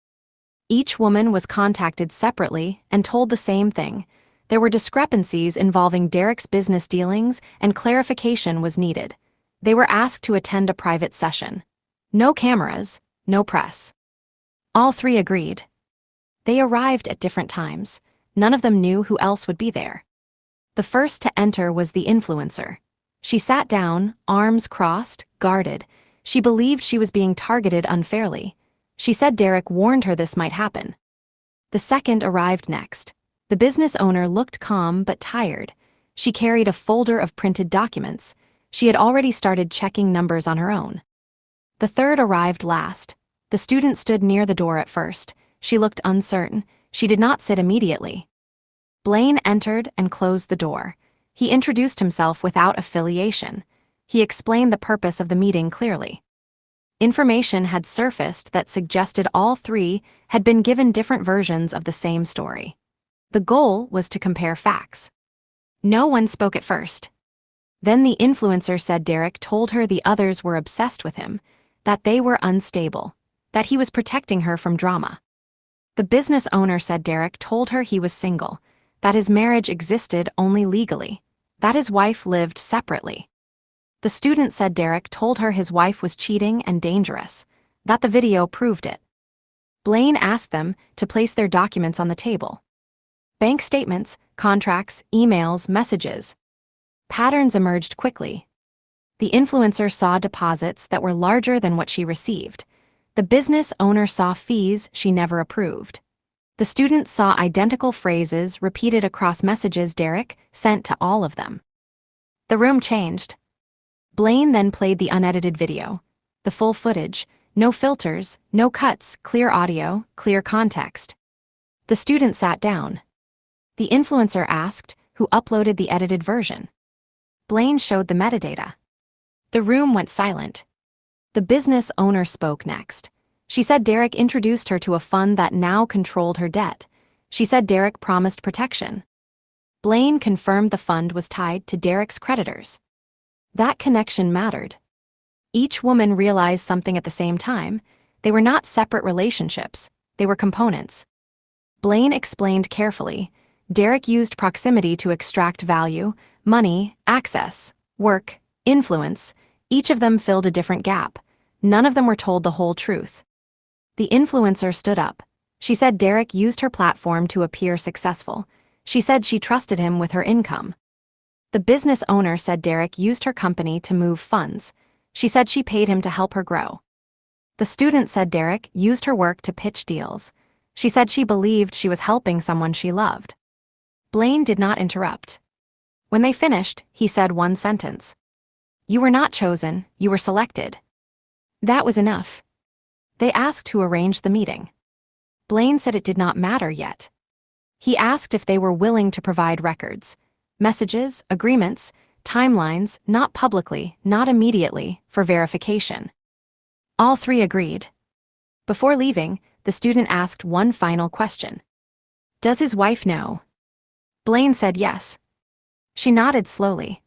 Each woman was contacted separately and told the same thing. There were discrepancies involving Derek's business dealings, and clarification was needed. They were asked to attend a private session. No cameras, no press. All 3 agreed. They arrived at different times. None of them knew who else would be there. The first to enter was the influencer. She sat down, arms crossed, guarded. She believed she was being targeted unfairly. She said Derek warned her this might happen. The second arrived next. The business owner looked calm but tired. She carried a folder of printed documents. She had already started checking numbers on her own. The third arrived last. The student stood near the door at first. She looked uncertain. She did not sit immediately. Blaine entered and closed the door. He introduced himself without affiliation. He explained the purpose of the meeting clearly. Information had surfaced that suggested all 3 had been given different versions of the same story. The goal was to compare facts. No one spoke at first. Then the influencer said Derek told her the others were obsessed with him, that they were unstable, that he was protecting her from drama. The business owner said Derek told her he was single, that his marriage existed only legally, that his wife lived separately. The student said Derek told her his wife was cheating and dangerous, that the video proved it. Blaine asked them to place their documents on the table. Bank statements, contracts, emails, messages. Patterns emerged quickly. The influencer saw deposits that were larger than what she received. The business owner saw fees she never approved. The student saw identical phrases repeated across messages Derek sent to all of them. The room changed. Blaine then played the unedited video. The full footage, no filters, no cuts, clear audio, clear context. The student sat down. The influencer asked who uploaded the edited version. Blaine showed the metadata. The room went silent. The business owner spoke next. She said Derek introduced her to a fund that now controlled her debt. She said Derek promised protection. Blaine confirmed the fund was tied to Derek's creditors. That connection mattered. Each woman realized something at the same time. They were not separate relationships. They were components. Blaine explained carefully. Derek used proximity to extract value, money, access, work, influence. Each of them filled a different gap. None of them were told the whole truth. The influencer stood up. She said Derek used her platform to appear successful. She said she trusted him with her income. The business owner said Derek used her company to move funds. She said she paid him to help her grow. The student said Derek used her work to pitch deals. She said she believed she was helping someone she loved. Blaine did not interrupt. When they finished, he said one sentence. "You were not chosen, you were selected." That was enough. They asked who arranged the meeting. Blaine said it did not matter yet. He asked if they were willing to provide records, messages, agreements, timelines, not publicly, not immediately, for verification. All three agreed. Before leaving, the student asked one final question. Does his wife know? Blaine said yes. She nodded slowly.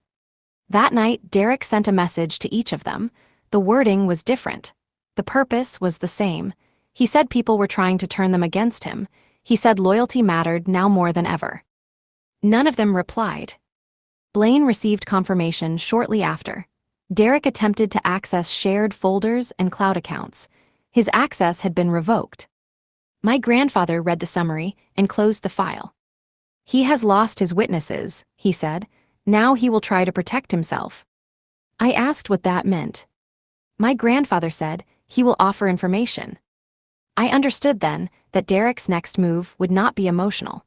That night, Derek sent a message to each of them. The wording was different. The purpose was the same. He said people were trying to turn them against him. He said loyalty mattered now more than ever. None of them replied. Blaine received confirmation shortly after. Derek attempted to access shared folders and cloud accounts. His access had been revoked. My grandfather read the summary and closed the file. He has lost his witnesses, he said. Now he will try to protect himself. I asked what that meant. My grandfather said he will offer information. I understood then that Derek's next move would not be emotional.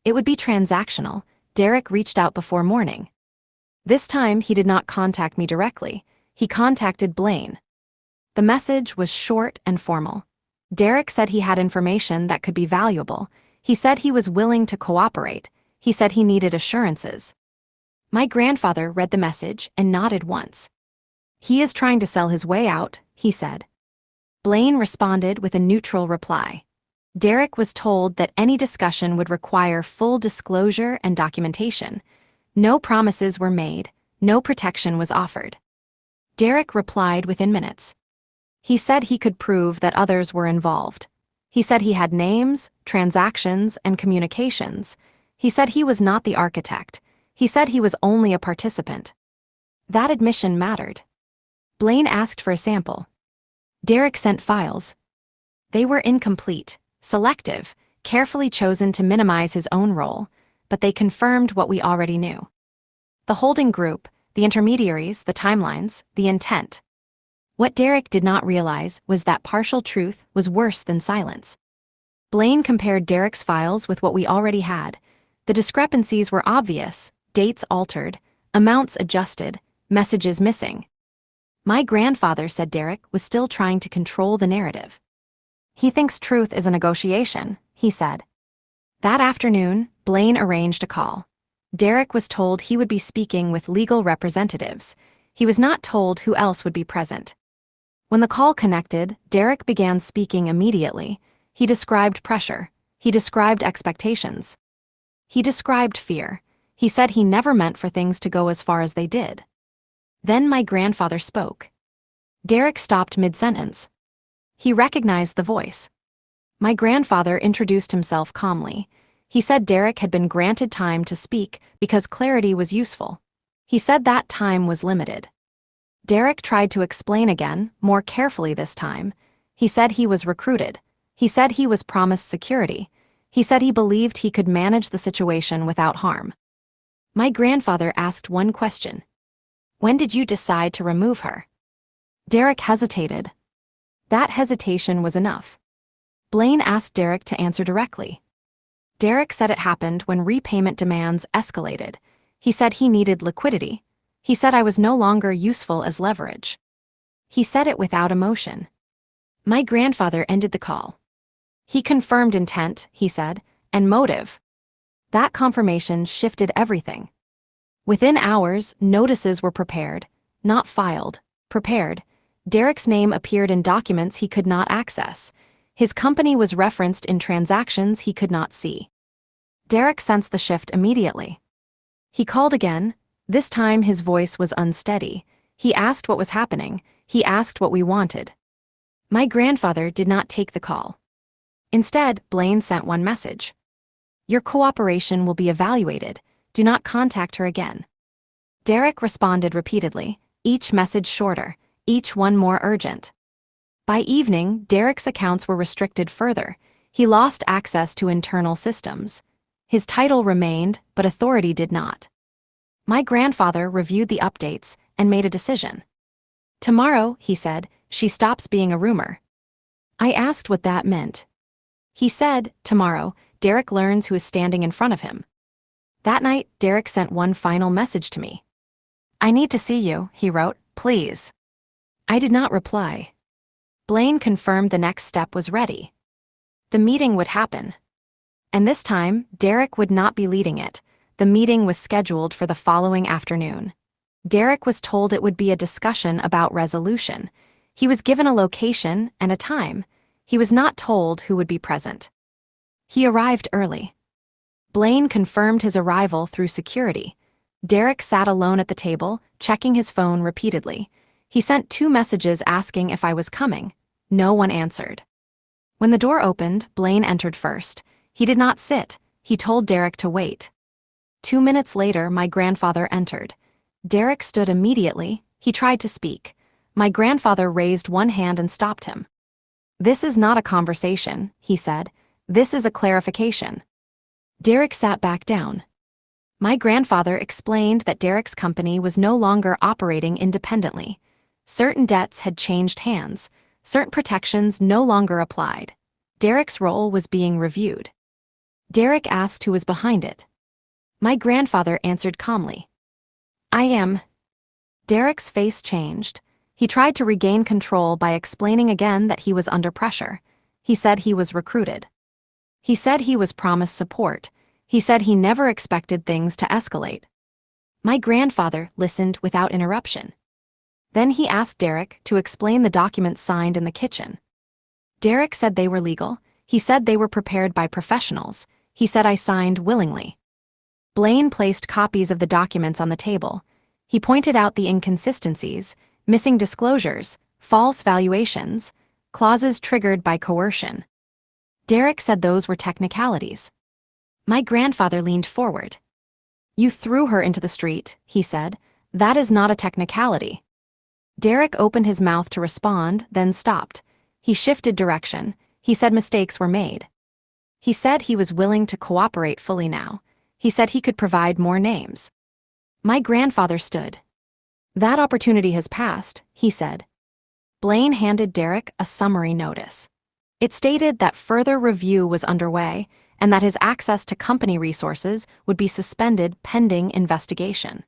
It would be transactional. Derek reached out before morning. This time he did not contact me directly. He contacted Blaine. The message was short and formal. Derek said he had information that could be valuable. He said he was willing to cooperate. He said he needed assurances. My grandfather read the message and nodded once. He is trying to sell his way out, he said. Blaine responded with a neutral reply. Derek was told that any discussion would require full disclosure and documentation. No promises were made, no protection was offered. Derek replied within minutes. He said he could prove that others were involved. He said he had names, transactions, and communications. He said he was not the architect. He said he was only a participant. That admission mattered. Blaine asked for a sample. Derek sent files. They were incomplete, selective, carefully chosen to minimize his own role, but they confirmed what we already knew. The holding group, the intermediaries, the timelines, the intent. What Derek did not realize was that partial truth was worse than silence. Blaine compared Derek's files with what we already had. The discrepancies were obvious, dates altered, amounts adjusted, messages missing. My grandfather said Derek was still trying to control the narrative. He thinks truth is a negotiation, he said. That afternoon, Blaine arranged a call. Derek was told he would be speaking with legal representatives. He was not told who else would be present. When the call connected, Derek began speaking immediately. He described pressure. He described expectations. He described fear. He said he never meant for things to go as far as they did. Then my grandfather spoke. Derek stopped mid-sentence. He recognized the voice. My grandfather introduced himself calmly. He said Derek had been granted time to speak because clarity was useful. He said that time was limited. Derek tried to explain again, more carefully this time. He said he was recruited. He said he was promised security. He said he believed he could manage the situation without harm. My grandfather asked one question. When did you decide to remove her? Derek hesitated. That hesitation was enough. Blaine asked Derek to answer directly. Derek said it happened when repayment demands escalated. He said he needed liquidity. He said I was no longer useful as leverage. He said it without emotion. My grandfather ended the call. He confirmed intent, he said, and motive. That confirmation shifted everything. Within hours, notices were prepared, not filed, prepared. Derek's name appeared in documents he could not access. His company was referenced in transactions he could not see. Derek sensed the shift immediately. He called again. This time his voice was unsteady. He asked what was happening. He asked what we wanted. My grandfather did not take the call. Instead, Blaine sent one message. Your cooperation will be evaluated. Do not contact her again. Derek responded repeatedly, each message shorter, each one more urgent. By evening, Derek's accounts were restricted further. He lost access to internal systems. His title remained, but authority did not. My grandfather reviewed the updates and made a decision. Tomorrow, he said, she stops being a rumor. I asked what that meant. He said, tomorrow, Derek learns who is standing in front of him. That night, Derek sent one final message to me. I need to see you, he wrote, please. I did not reply. Blaine confirmed the next step was ready. The meeting would happen. And this time, Derek would not be leading it. The meeting was scheduled for the following afternoon. Derek was told it would be a discussion about resolution. He was given a location and a time. He was not told who would be present. He arrived early. Blaine confirmed his arrival through security. Derek sat alone at the table, checking his phone repeatedly. He sent 2 messages asking if I was coming. No one answered. When the door opened, Blaine entered first. He did not sit. He told Derek to wait. 2 minutes later, my grandfather entered. Derek stood immediately. He tried to speak. My grandfather raised one hand and stopped him. This is not a conversation, he said. This is a clarification. Derek sat back down. My grandfather explained that Derek's company was no longer operating independently. Certain debts had changed hands. Certain protections no longer applied. Derek's role was being reviewed. Derek asked who was behind it. My grandfather answered calmly. I am. Derek's face changed. He tried to regain control by explaining again that he was under pressure. He said he was recruited. He said he was promised support. He said he never expected things to escalate. My grandfather listened without interruption. Then he asked Derek to explain the documents signed in the kitchen. Derek said they were legal. He said they were prepared by professionals. He said I signed willingly. Blaine placed copies of the documents on the table. He pointed out the inconsistencies, missing disclosures, false valuations, clauses triggered by coercion. Derek said those were technicalities. My grandfather leaned forward. You threw her into the street, he said. That is not a technicality. Derek opened his mouth to respond, then stopped. He shifted direction. He said mistakes were made. He said he was willing to cooperate fully now. He said he could provide more names. My grandfather stood. That opportunity has passed, he said. Blaine handed Derek a summary notice. It stated that further review was underway and that his access to company resources would be suspended pending investigation.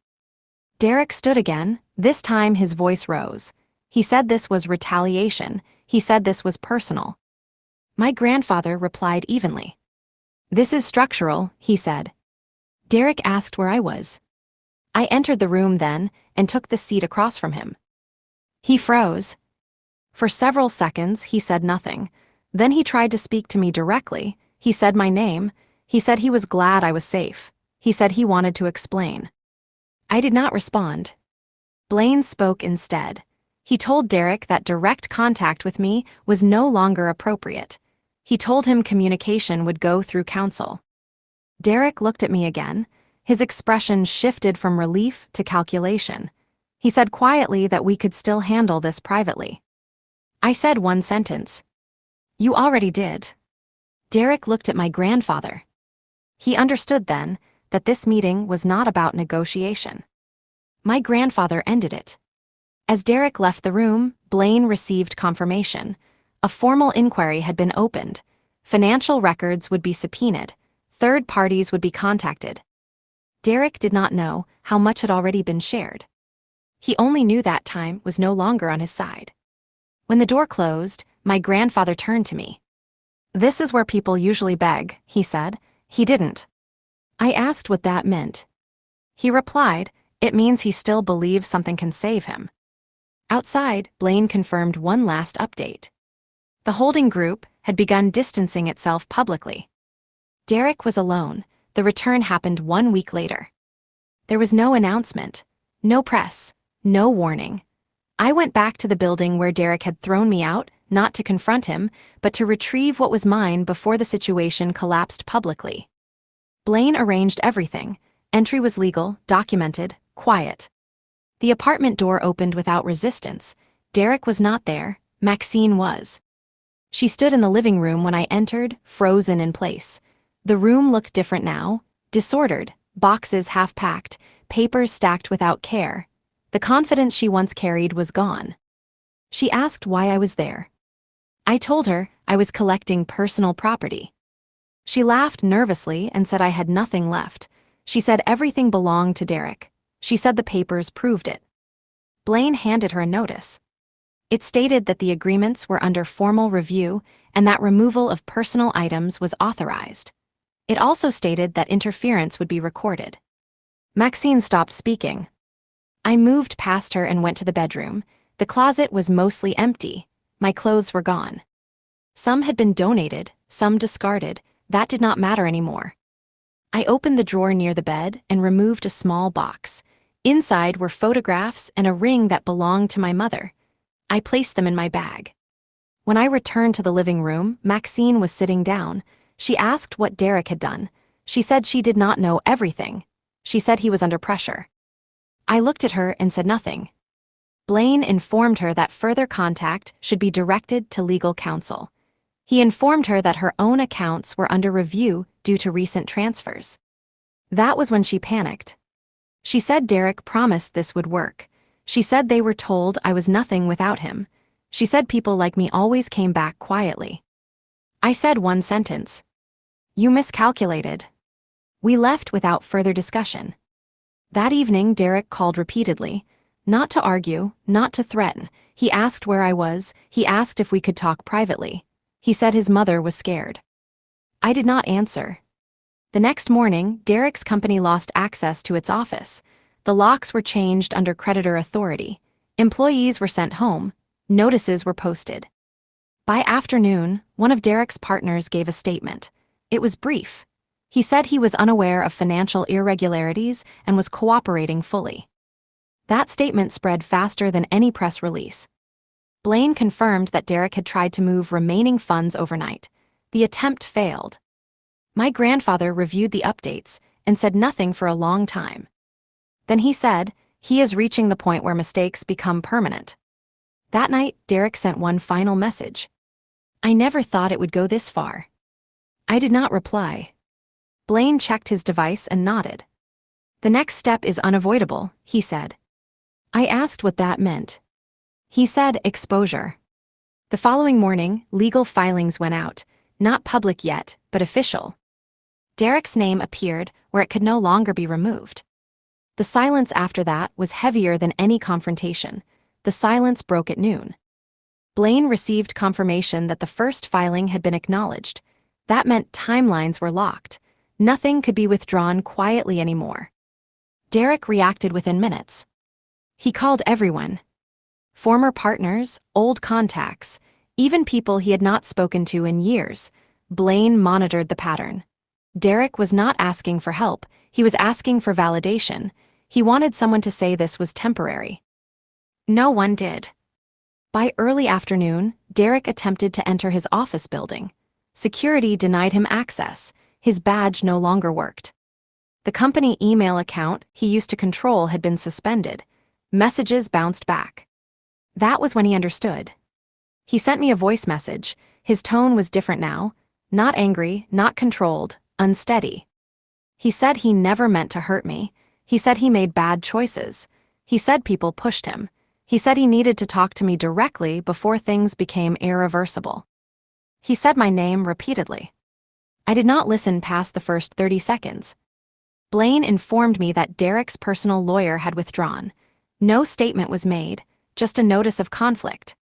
Derek stood again. This time his voice rose. He said this was retaliation. He said this was personal. My grandfather replied evenly. This is structural, he said. Derek asked where I was. I entered the room then and took the seat across from him. He froze. For several seconds, he said nothing. Then he tried to speak to me directly. He said my name. He said he was glad I was safe. He said he wanted to explain. I did not respond. Blaine spoke instead. He told Derek that direct contact with me was no longer appropriate. He told him communication would go through counsel. Derek looked at me again. His expression shifted from relief to calculation. He said quietly that we could still handle this privately. I said one sentence. You already did. Derek looked at my grandfather. He understood then that this meeting was not about negotiation. My grandfather ended it. As Derek left the room, Blaine received confirmation. A formal inquiry had been opened. Financial records would be subpoenaed. Third parties would be contacted. Derek did not know how much had already been shared. He only knew that time was no longer on his side. When the door closed, my grandfather turned to me. This is where people usually beg, he said. He didn't. I asked what that meant. He replied, it means he still believes something can save him. Outside, Blaine confirmed one last update. The holding group had begun distancing itself publicly. Derek was alone. The return happened 1 week later. There was no announcement, no press, no warning. I went back to the building where Derek had thrown me out, not to confront him, but to retrieve what was mine before the situation collapsed publicly. Blaine arranged everything. Entry was legal, documented, quiet. The apartment door opened without resistance. Derek was not there. Maxine was. She stood in the living room when I entered, frozen in place. The room looked different now, disordered, boxes half-packed, papers stacked without care. The confidence she once carried was gone. She asked why I was there. I told her I was collecting personal property. She laughed nervously and said I had nothing left. She said everything belonged to Derek. She said the papers proved it. Blaine handed her a notice. It stated that the agreements were under formal review and that removal of personal items was authorized. It also stated that interference would be recorded. Maxine stopped speaking. I moved past her and went to the bedroom. The closet was mostly empty. My clothes were gone. Some had been donated, some discarded. That did not matter anymore. I opened the drawer near the bed and removed a small box. Inside were photographs and a ring that belonged to my mother. I placed them in my bag. When I returned to the living room, Maxine was sitting down. She asked what Derek had done. She said she did not know everything. She said he was under pressure. I looked at her and said nothing. Blaine informed her that further contact should be directed to legal counsel. He informed her that her own accounts were under review due to recent transfers. That was when she panicked. She said Derek promised this would work. She said they were told I was nothing without him. She said people like me always came back quietly. I said one sentence. You miscalculated. We left without further discussion. That evening, Derek called repeatedly. Not to argue, not to threaten. He asked where I was. He asked if we could talk privately. He said his mother was scared. I did not answer. The next morning, Derek's company lost access to its office. The locks were changed under creditor authority. Employees were sent home. Notices were posted. By afternoon, one of Derek's partners gave a statement. It was brief. He said he was unaware of financial irregularities and was cooperating fully. That statement spread faster than any press release. Blaine confirmed that Derek had tried to move remaining funds overnight. The attempt failed. My grandfather reviewed the updates and said nothing for a long time. Then he said, he is reaching the point where mistakes become permanent. That night, Derek sent one final message. I never thought it would go this far. I did not reply. Blaine checked his device and nodded. The next step is unavoidable, he said. I asked what that meant. He said exposure. The following morning, legal filings went out, not public yet, but official. Derek's name appeared where it could no longer be removed. The silence after that was heavier than any confrontation. The silence broke at noon. Blaine received confirmation that the first filing had been acknowledged. That meant timelines were locked. Nothing could be withdrawn quietly anymore. Derek reacted within minutes. He called everyone. Former partners, old contacts, even people he had not spoken to in years. Blaine monitored the pattern. Derek was not asking for help, he was asking for validation. He wanted someone to say this was temporary. No one did. By early afternoon, Derek attempted to enter his office building. Security denied him access. His badge no longer worked. The company email account he used to control had been suspended. Messages bounced back. That was when he understood. He sent me a voice message. His tone was different now. Not angry, not controlled, unsteady. He said he never meant to hurt me. He said he made bad choices. He said people pushed him. He said he needed to talk to me directly before things became irreversible. He said my name repeatedly. I did not listen past the first 30 seconds. Blaine informed me that Derek's personal lawyer had withdrawn. No statement was made, just a notice of conflict.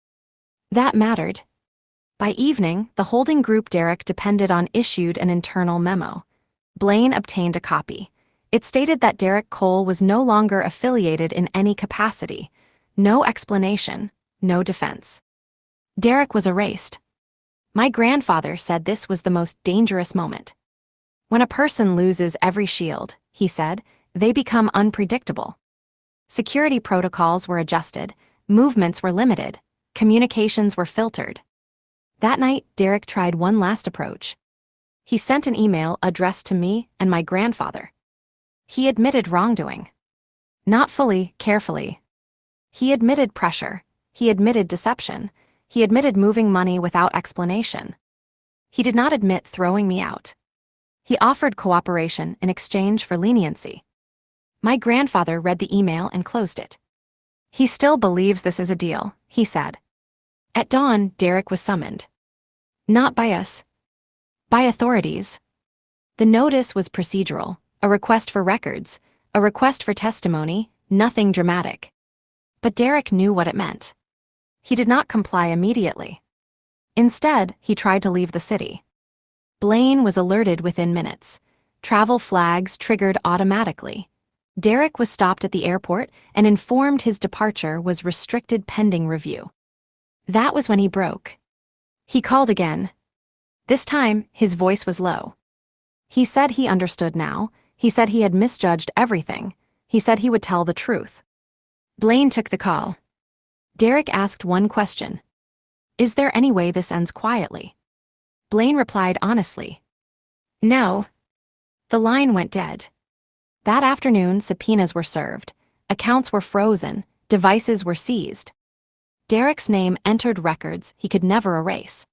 That mattered. By evening, the holding group Derek depended on issued an internal memo. Blaine obtained a copy. It stated that Derek Cole was no longer affiliated in any capacity. No explanation, no defense. Derek was erased. My grandfather said this was the most dangerous moment. When a person loses every shield, he said, they become unpredictable. Security protocols were adjusted, movements were limited, communications were filtered. That night, Derek tried one last approach. He sent an email addressed to me and my grandfather. He admitted wrongdoing. Not fully, carefully. He admitted pressure. He admitted deception. He admitted moving money without explanation. He did not admit throwing me out. He offered cooperation in exchange for leniency. My grandfather read the email and closed it. He still believes this is a deal, he said. At dawn, Derek was summoned. Not by us. By authorities. The notice was procedural, a request for records, a request for testimony, nothing dramatic. But Derek knew what it meant. He did not comply immediately. Instead, he tried to leave the city. Blaine was alerted within minutes. Travel flags triggered automatically. Derek was stopped at the airport and informed his departure was restricted pending review. That was when he broke. He called again. This time, his voice was low. He said he understood now. He said he had misjudged everything. He said he would tell the truth. Blaine took the call. Derek asked one question. Is there any way this ends quietly? Blaine replied honestly. No. The line went dead. That afternoon, subpoenas were served. Accounts were frozen. Devices were seized. Derek's name entered records he could never erase.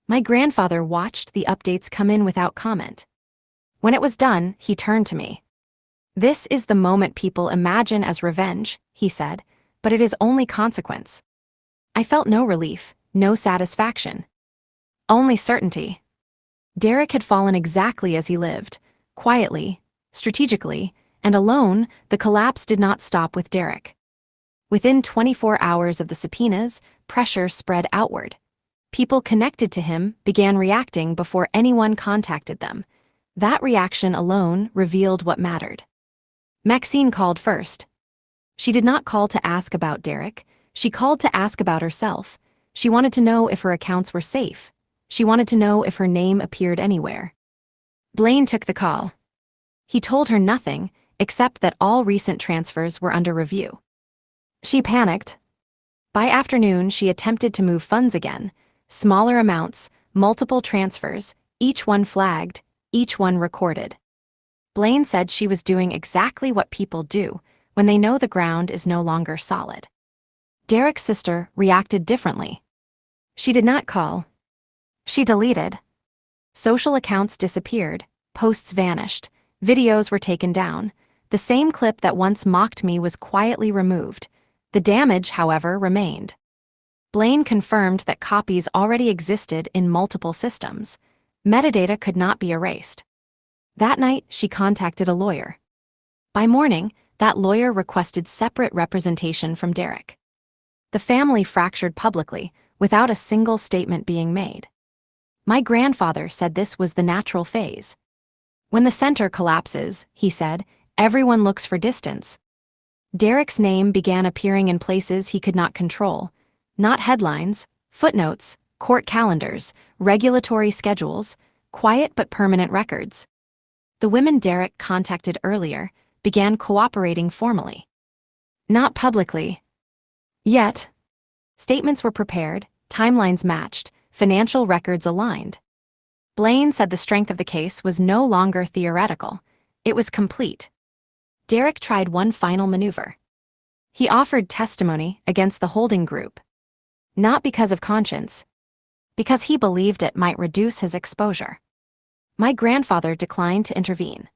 My grandfather watched the updates come in without comment. When it was done, he turned to me. This is the moment people imagine as revenge, he said, but it is only consequence. I felt no relief, no satisfaction. Only certainty. Derek had fallen exactly as he lived, quietly, strategically, and alone. The collapse did not stop with Derek. Within 24 hours of the subpoenas, pressure spread outward. People connected to him began reacting before anyone contacted them. That reaction alone revealed what mattered. Maxine called first. She did not call to ask about Derek. She called to ask about herself. She wanted to know if her accounts were safe. She wanted to know if her name appeared anywhere. Blaine took the call. He told her nothing, except that all recent transfers were under review. She panicked. By afternoon, she attempted to move funds again. Smaller amounts, multiple transfers, each one flagged, each one recorded. Blaine said she was doing exactly what people do when they know the ground is no longer solid. Derek's sister reacted differently. She did not call. She deleted. Social accounts disappeared, posts vanished, videos were taken down. The same clip that once mocked me was quietly removed. The damage, however, remained. Blaine confirmed that copies already existed in multiple systems. Metadata could not be erased. That night, she contacted a lawyer. By morning, that lawyer requested separate representation from Derek. The family fractured publicly, without a single statement being made. My grandfather said this was the natural phase. When the center collapses, he said, everyone looks for distance. Derek's name began appearing in places he could not control. Not headlines, footnotes, court calendars, regulatory schedules, quiet but permanent records. The women Derek contacted earlier began cooperating formally. Not publicly. Yet. Statements were prepared, timelines matched, financial records aligned. Blaine said the strength of the case was no longer theoretical. It was complete. Derek tried one final maneuver. He offered testimony against the holding group. Not because of conscience. Because he believed it might reduce his exposure. My grandfather declined to intervene.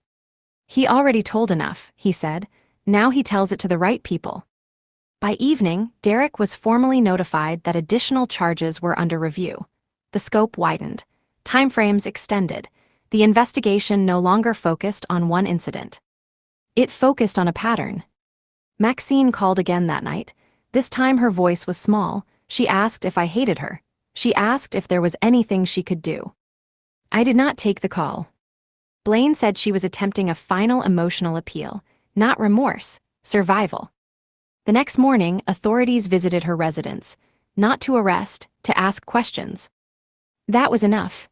He already told enough, he said. Now he tells it to the right people. By evening, Derek was formally notified that additional charges were under review. The scope widened. Timeframes extended. The investigation no longer focused on one incident. It focused on a pattern. Maxine called again that night. This time her voice was small. She asked if I hated her. She asked if there was anything she could do. I did not take the call. Blaine said she was attempting a final emotional appeal, not remorse, survival. The next morning, authorities visited her residence, not to arrest, to ask questions. That was enough.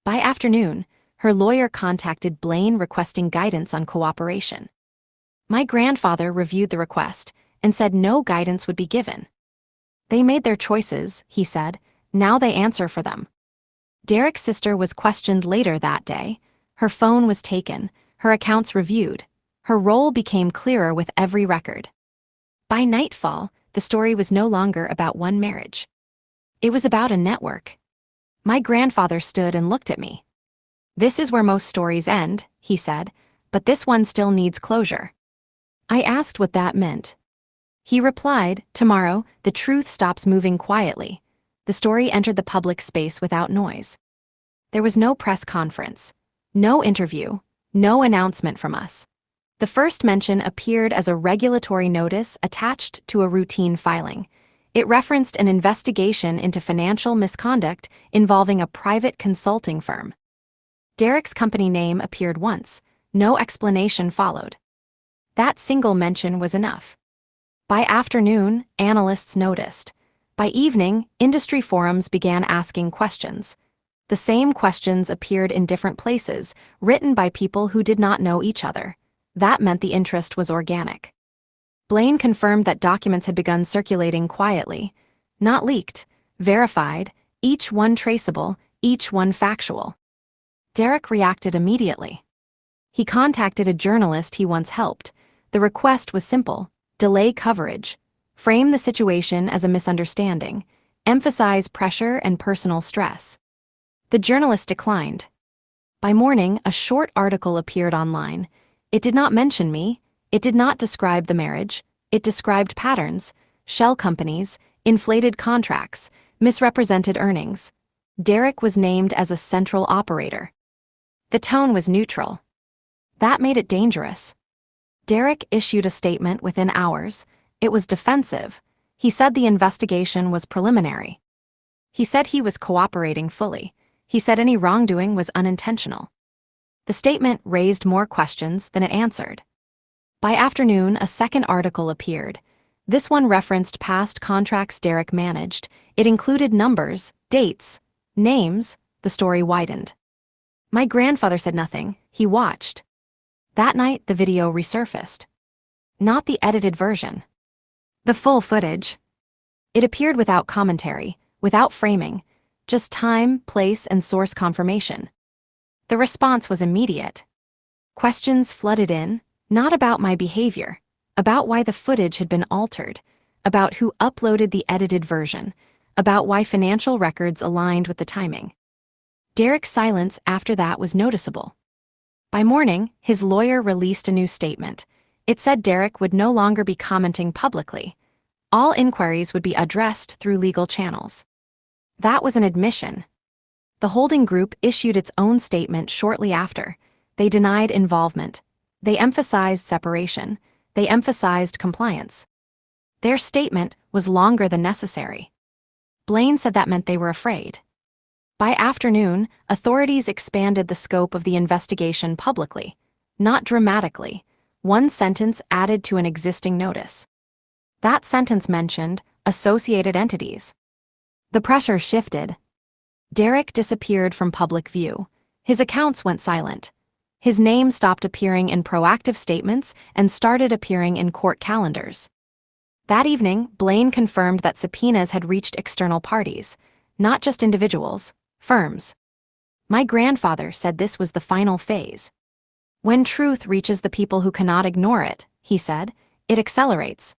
By afternoon, her lawyer contacted Blaine requesting guidance on cooperation. My grandfather reviewed the request and said no guidance would be given. They made their choices, he said. Now they answer for them. Derek's sister was questioned later that day. Her phone was taken, her accounts reviewed. Her role became clearer with every record. By nightfall, the story was no longer about one marriage. It was about a network. My grandfather stood and looked at me. This is where most stories end, he said, but this one still needs closure. I asked what that meant. He replied, tomorrow, the truth stops moving quietly. The story entered the public space without noise. There was no press conference, no interview, no announcement from us. The first mention appeared as a regulatory notice attached to a routine filing. It referenced an investigation into financial misconduct involving a private consulting firm. Derek's company name appeared once. No explanation followed. That single mention was enough. By afternoon, analysts noticed. By evening, industry forums began asking questions. The same questions appeared in different places, written by people who did not know each other. That meant the interest was organic. Blaine confirmed that documents had begun circulating quietly. Not leaked, verified, each one traceable, each one factual. Derek reacted immediately. He contacted a journalist he once helped. The request was simple: delay coverage, frame the situation as a misunderstanding, emphasize pressure and personal stress. The journalist declined. By morning, a short article appeared online. It did not mention me. It did not describe the marriage. It described patterns, shell companies, inflated contracts, misrepresented earnings. Derek was named as a central operator. The tone was neutral. That made it dangerous. Derek issued a statement within hours. It was defensive. He said the investigation was preliminary. He said he was cooperating fully. He said any wrongdoing was unintentional. The statement raised more questions than it answered. By afternoon, a second article appeared. This one referenced past contracts Derek managed. It included numbers, dates, names. The story widened. My grandfather said nothing. He watched. That night, the video resurfaced. Not the edited version. The full footage. It appeared without commentary, without framing, just time, place, and source confirmation. The response was immediate. Questions flooded in, not about my behavior, about why the footage had been altered, about who uploaded the edited version, about why financial records aligned with the timing. Derek's silence after that was noticeable. By morning, his lawyer released a new statement. It said Derek would no longer be commenting publicly. All inquiries would be addressed through legal channels. That was an admission. The holding group issued its own statement shortly after. They denied involvement. They emphasized separation. They emphasized compliance. Their statement was longer than necessary. Blaine said that meant they were afraid. By afternoon, authorities expanded the scope of the investigation publicly, not dramatically. One sentence added to an existing notice. That sentence mentioned associated entities. The pressure shifted. Derek disappeared from public view. His accounts went silent. His name stopped appearing in proactive statements and started appearing in court calendars. That evening, Blaine confirmed that subpoenas had reached external parties, not just individuals, firms. My grandfather said this was the final phase. When truth reaches the people who cannot ignore it, he said, it accelerates.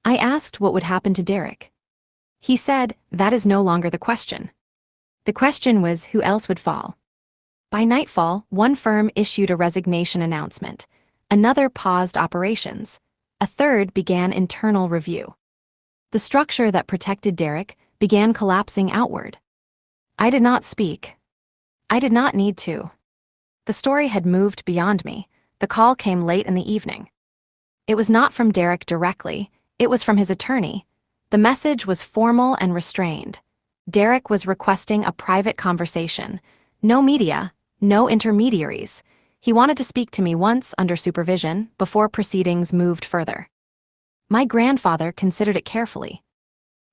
I asked what would happen to Derek. He said, that is no longer the question. The question was who else would fall. By nightfall, one firm issued a resignation announcement, another paused operations, a third began internal review. The structure that protected Derek began collapsing outward. I did not speak. I did not need to. The story had moved beyond me. The call came late in the evening. It was not from Derek directly, it was from his attorney. The message was formal and restrained. Derek was requesting a private conversation. No media, no intermediaries. He wanted to speak to me once under supervision before proceedings moved further. My grandfather considered it carefully.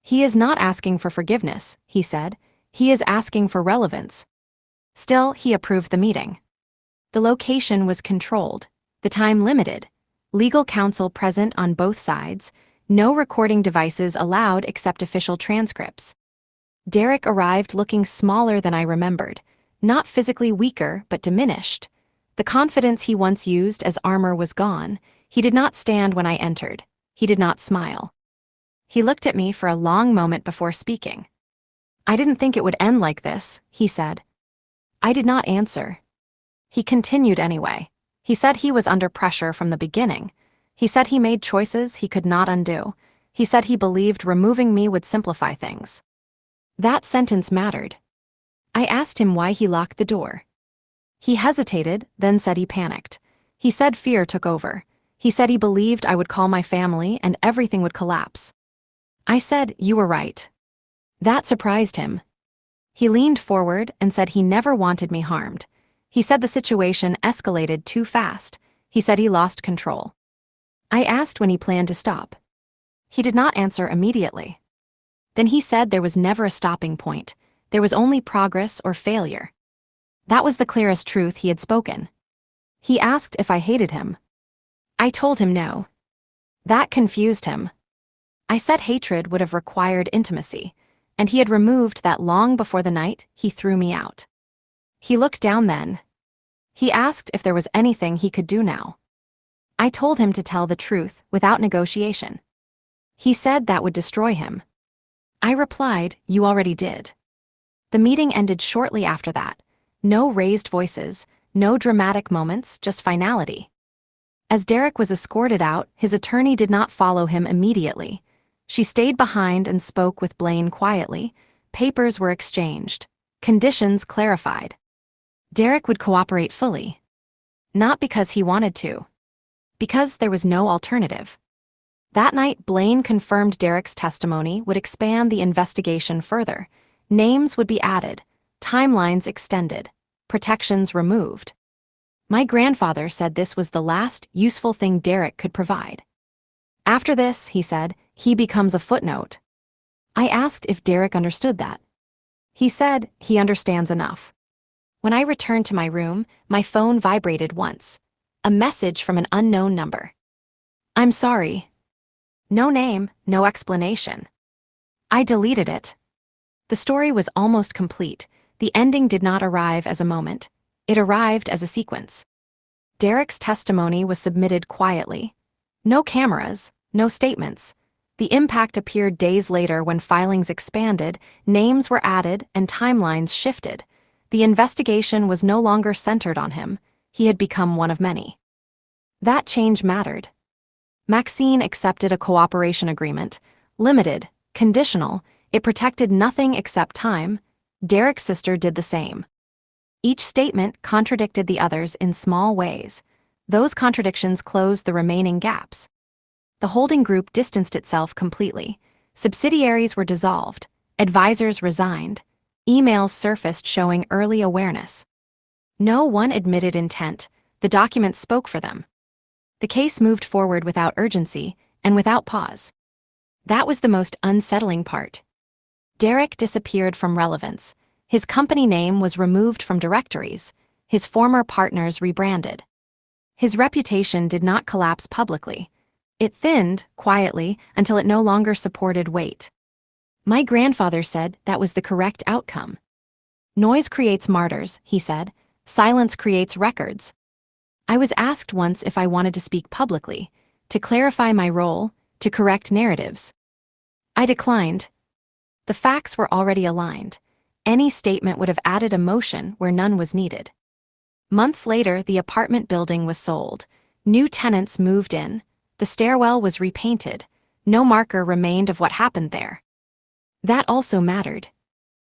He is not asking for forgiveness, he said. He is asking for relevance. Still, he approved the meeting. The location was controlled, the time limited, legal counsel present on both sides, no recording devices allowed except official transcripts. Derek arrived looking smaller than I remembered, not physically weaker but diminished. The confidence he once used as armor was gone. He did not stand when I entered. He did not smile. He looked at me for a long moment before speaking. I didn't think it would end like this, he said. I did not answer. He continued anyway. He said he was under pressure from the beginning. He said he made choices he could not undo. He said he believed removing me would simplify things. That sentence mattered. I asked him why he locked the door. He hesitated, then said he panicked. He said fear took over. He said he believed I would call my family and everything would collapse. I said, you were right. That surprised him. He leaned forward and said he never wanted me harmed. He said the situation escalated too fast. He said he lost control. I asked when he planned to stop. He did not answer immediately. Then he said there was never a stopping point. There was only progress or failure. That was the clearest truth he had spoken. He asked if I hated him. I told him no. That confused him. I said hatred would have required intimacy, and he had removed that long before the night he threw me out. He looked down then. He asked if there was anything he could do now. I told him to tell the truth without negotiation. He said that would destroy him. I replied, you already did. The meeting ended shortly after that. No raised voices, no dramatic moments, just finality. As Derek was escorted out, his attorney did not follow him immediately. She stayed behind and spoke with Blaine quietly. Papers were exchanged. Conditions clarified. Derek would cooperate fully. Not because he wanted to. Because there was no alternative. That night, Blaine confirmed Derek's testimony would expand the investigation further. Names would be added, timelines extended, protections removed. My grandfather said this was the last useful thing Derek could provide. After this, he said, he becomes a footnote. I asked if Derek understood that. He said he understands enough. When I returned to my room, my phone vibrated once. A message from an unknown number. I'm sorry. No name, no explanation. I deleted it. The story was almost complete. The ending did not arrive as a moment. It arrived as a sequence. Derek's testimony was submitted quietly. No cameras, no statements. The impact appeared days later when filings expanded, names were added, and timelines shifted. The investigation was no longer centered on him. He had become one of many. That change mattered. Maxine accepted a cooperation agreement, limited, conditional. It protected nothing except time. Derek's sister did the same. Each statement contradicted the others in small ways. Those contradictions closed the remaining gaps. The holding group distanced itself completely. Subsidiaries were dissolved. Advisors resigned. Emails surfaced showing early awareness. No one admitted intent. The documents spoke for them. The case moved forward without urgency and without pause. That was the most unsettling part. Derek disappeared from relevance. His company name was removed from directories. his former partners rebranded. His reputation did not collapse publicly. It thinned, quietly, until it no longer supported weight. My grandfather said that was the correct outcome. Noise creates martyrs, he said. Silence creates records. I was asked once if I wanted to speak publicly, to clarify my role, to correct narratives. I declined. The facts were already aligned. Any statement would have added emotion where none was needed. Months later, the apartment building was sold. New tenants moved in. The stairwell was repainted. No marker remained of what happened there. That also mattered.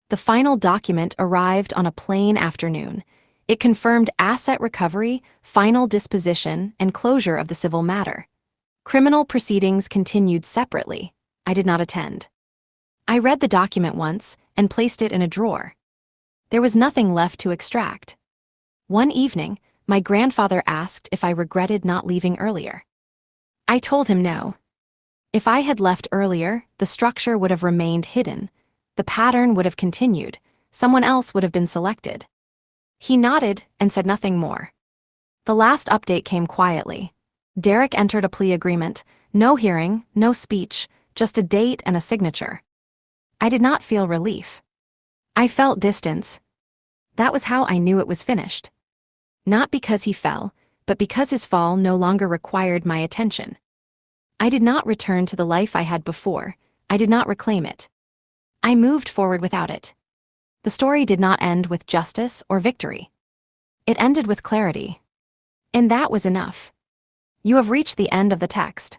The final document arrived on a plain afternoon. It confirmed asset recovery, final disposition, and closure of the civil matter. Criminal proceedings continued separately. I did not attend. I read the document once and placed it in a drawer. There was nothing left to extract. One evening, my grandfather asked if I regretted not leaving earlier. I told him no. If I had left earlier, the structure would have remained hidden. The pattern would have continued. Someone else would have been selected. He nodded and said nothing more. The last update came quietly. Derek entered a plea agreement. No hearing, no speech, just a date and a signature. I did not feel relief. I felt distance. That was how I knew it was finished. Not because he fell, but because his fall no longer required my attention. I did not return to the life I had before. I did not reclaim it. I moved forward without it. The story did not end with justice or victory. It ended with clarity. And that was enough. You have reached the end of the text.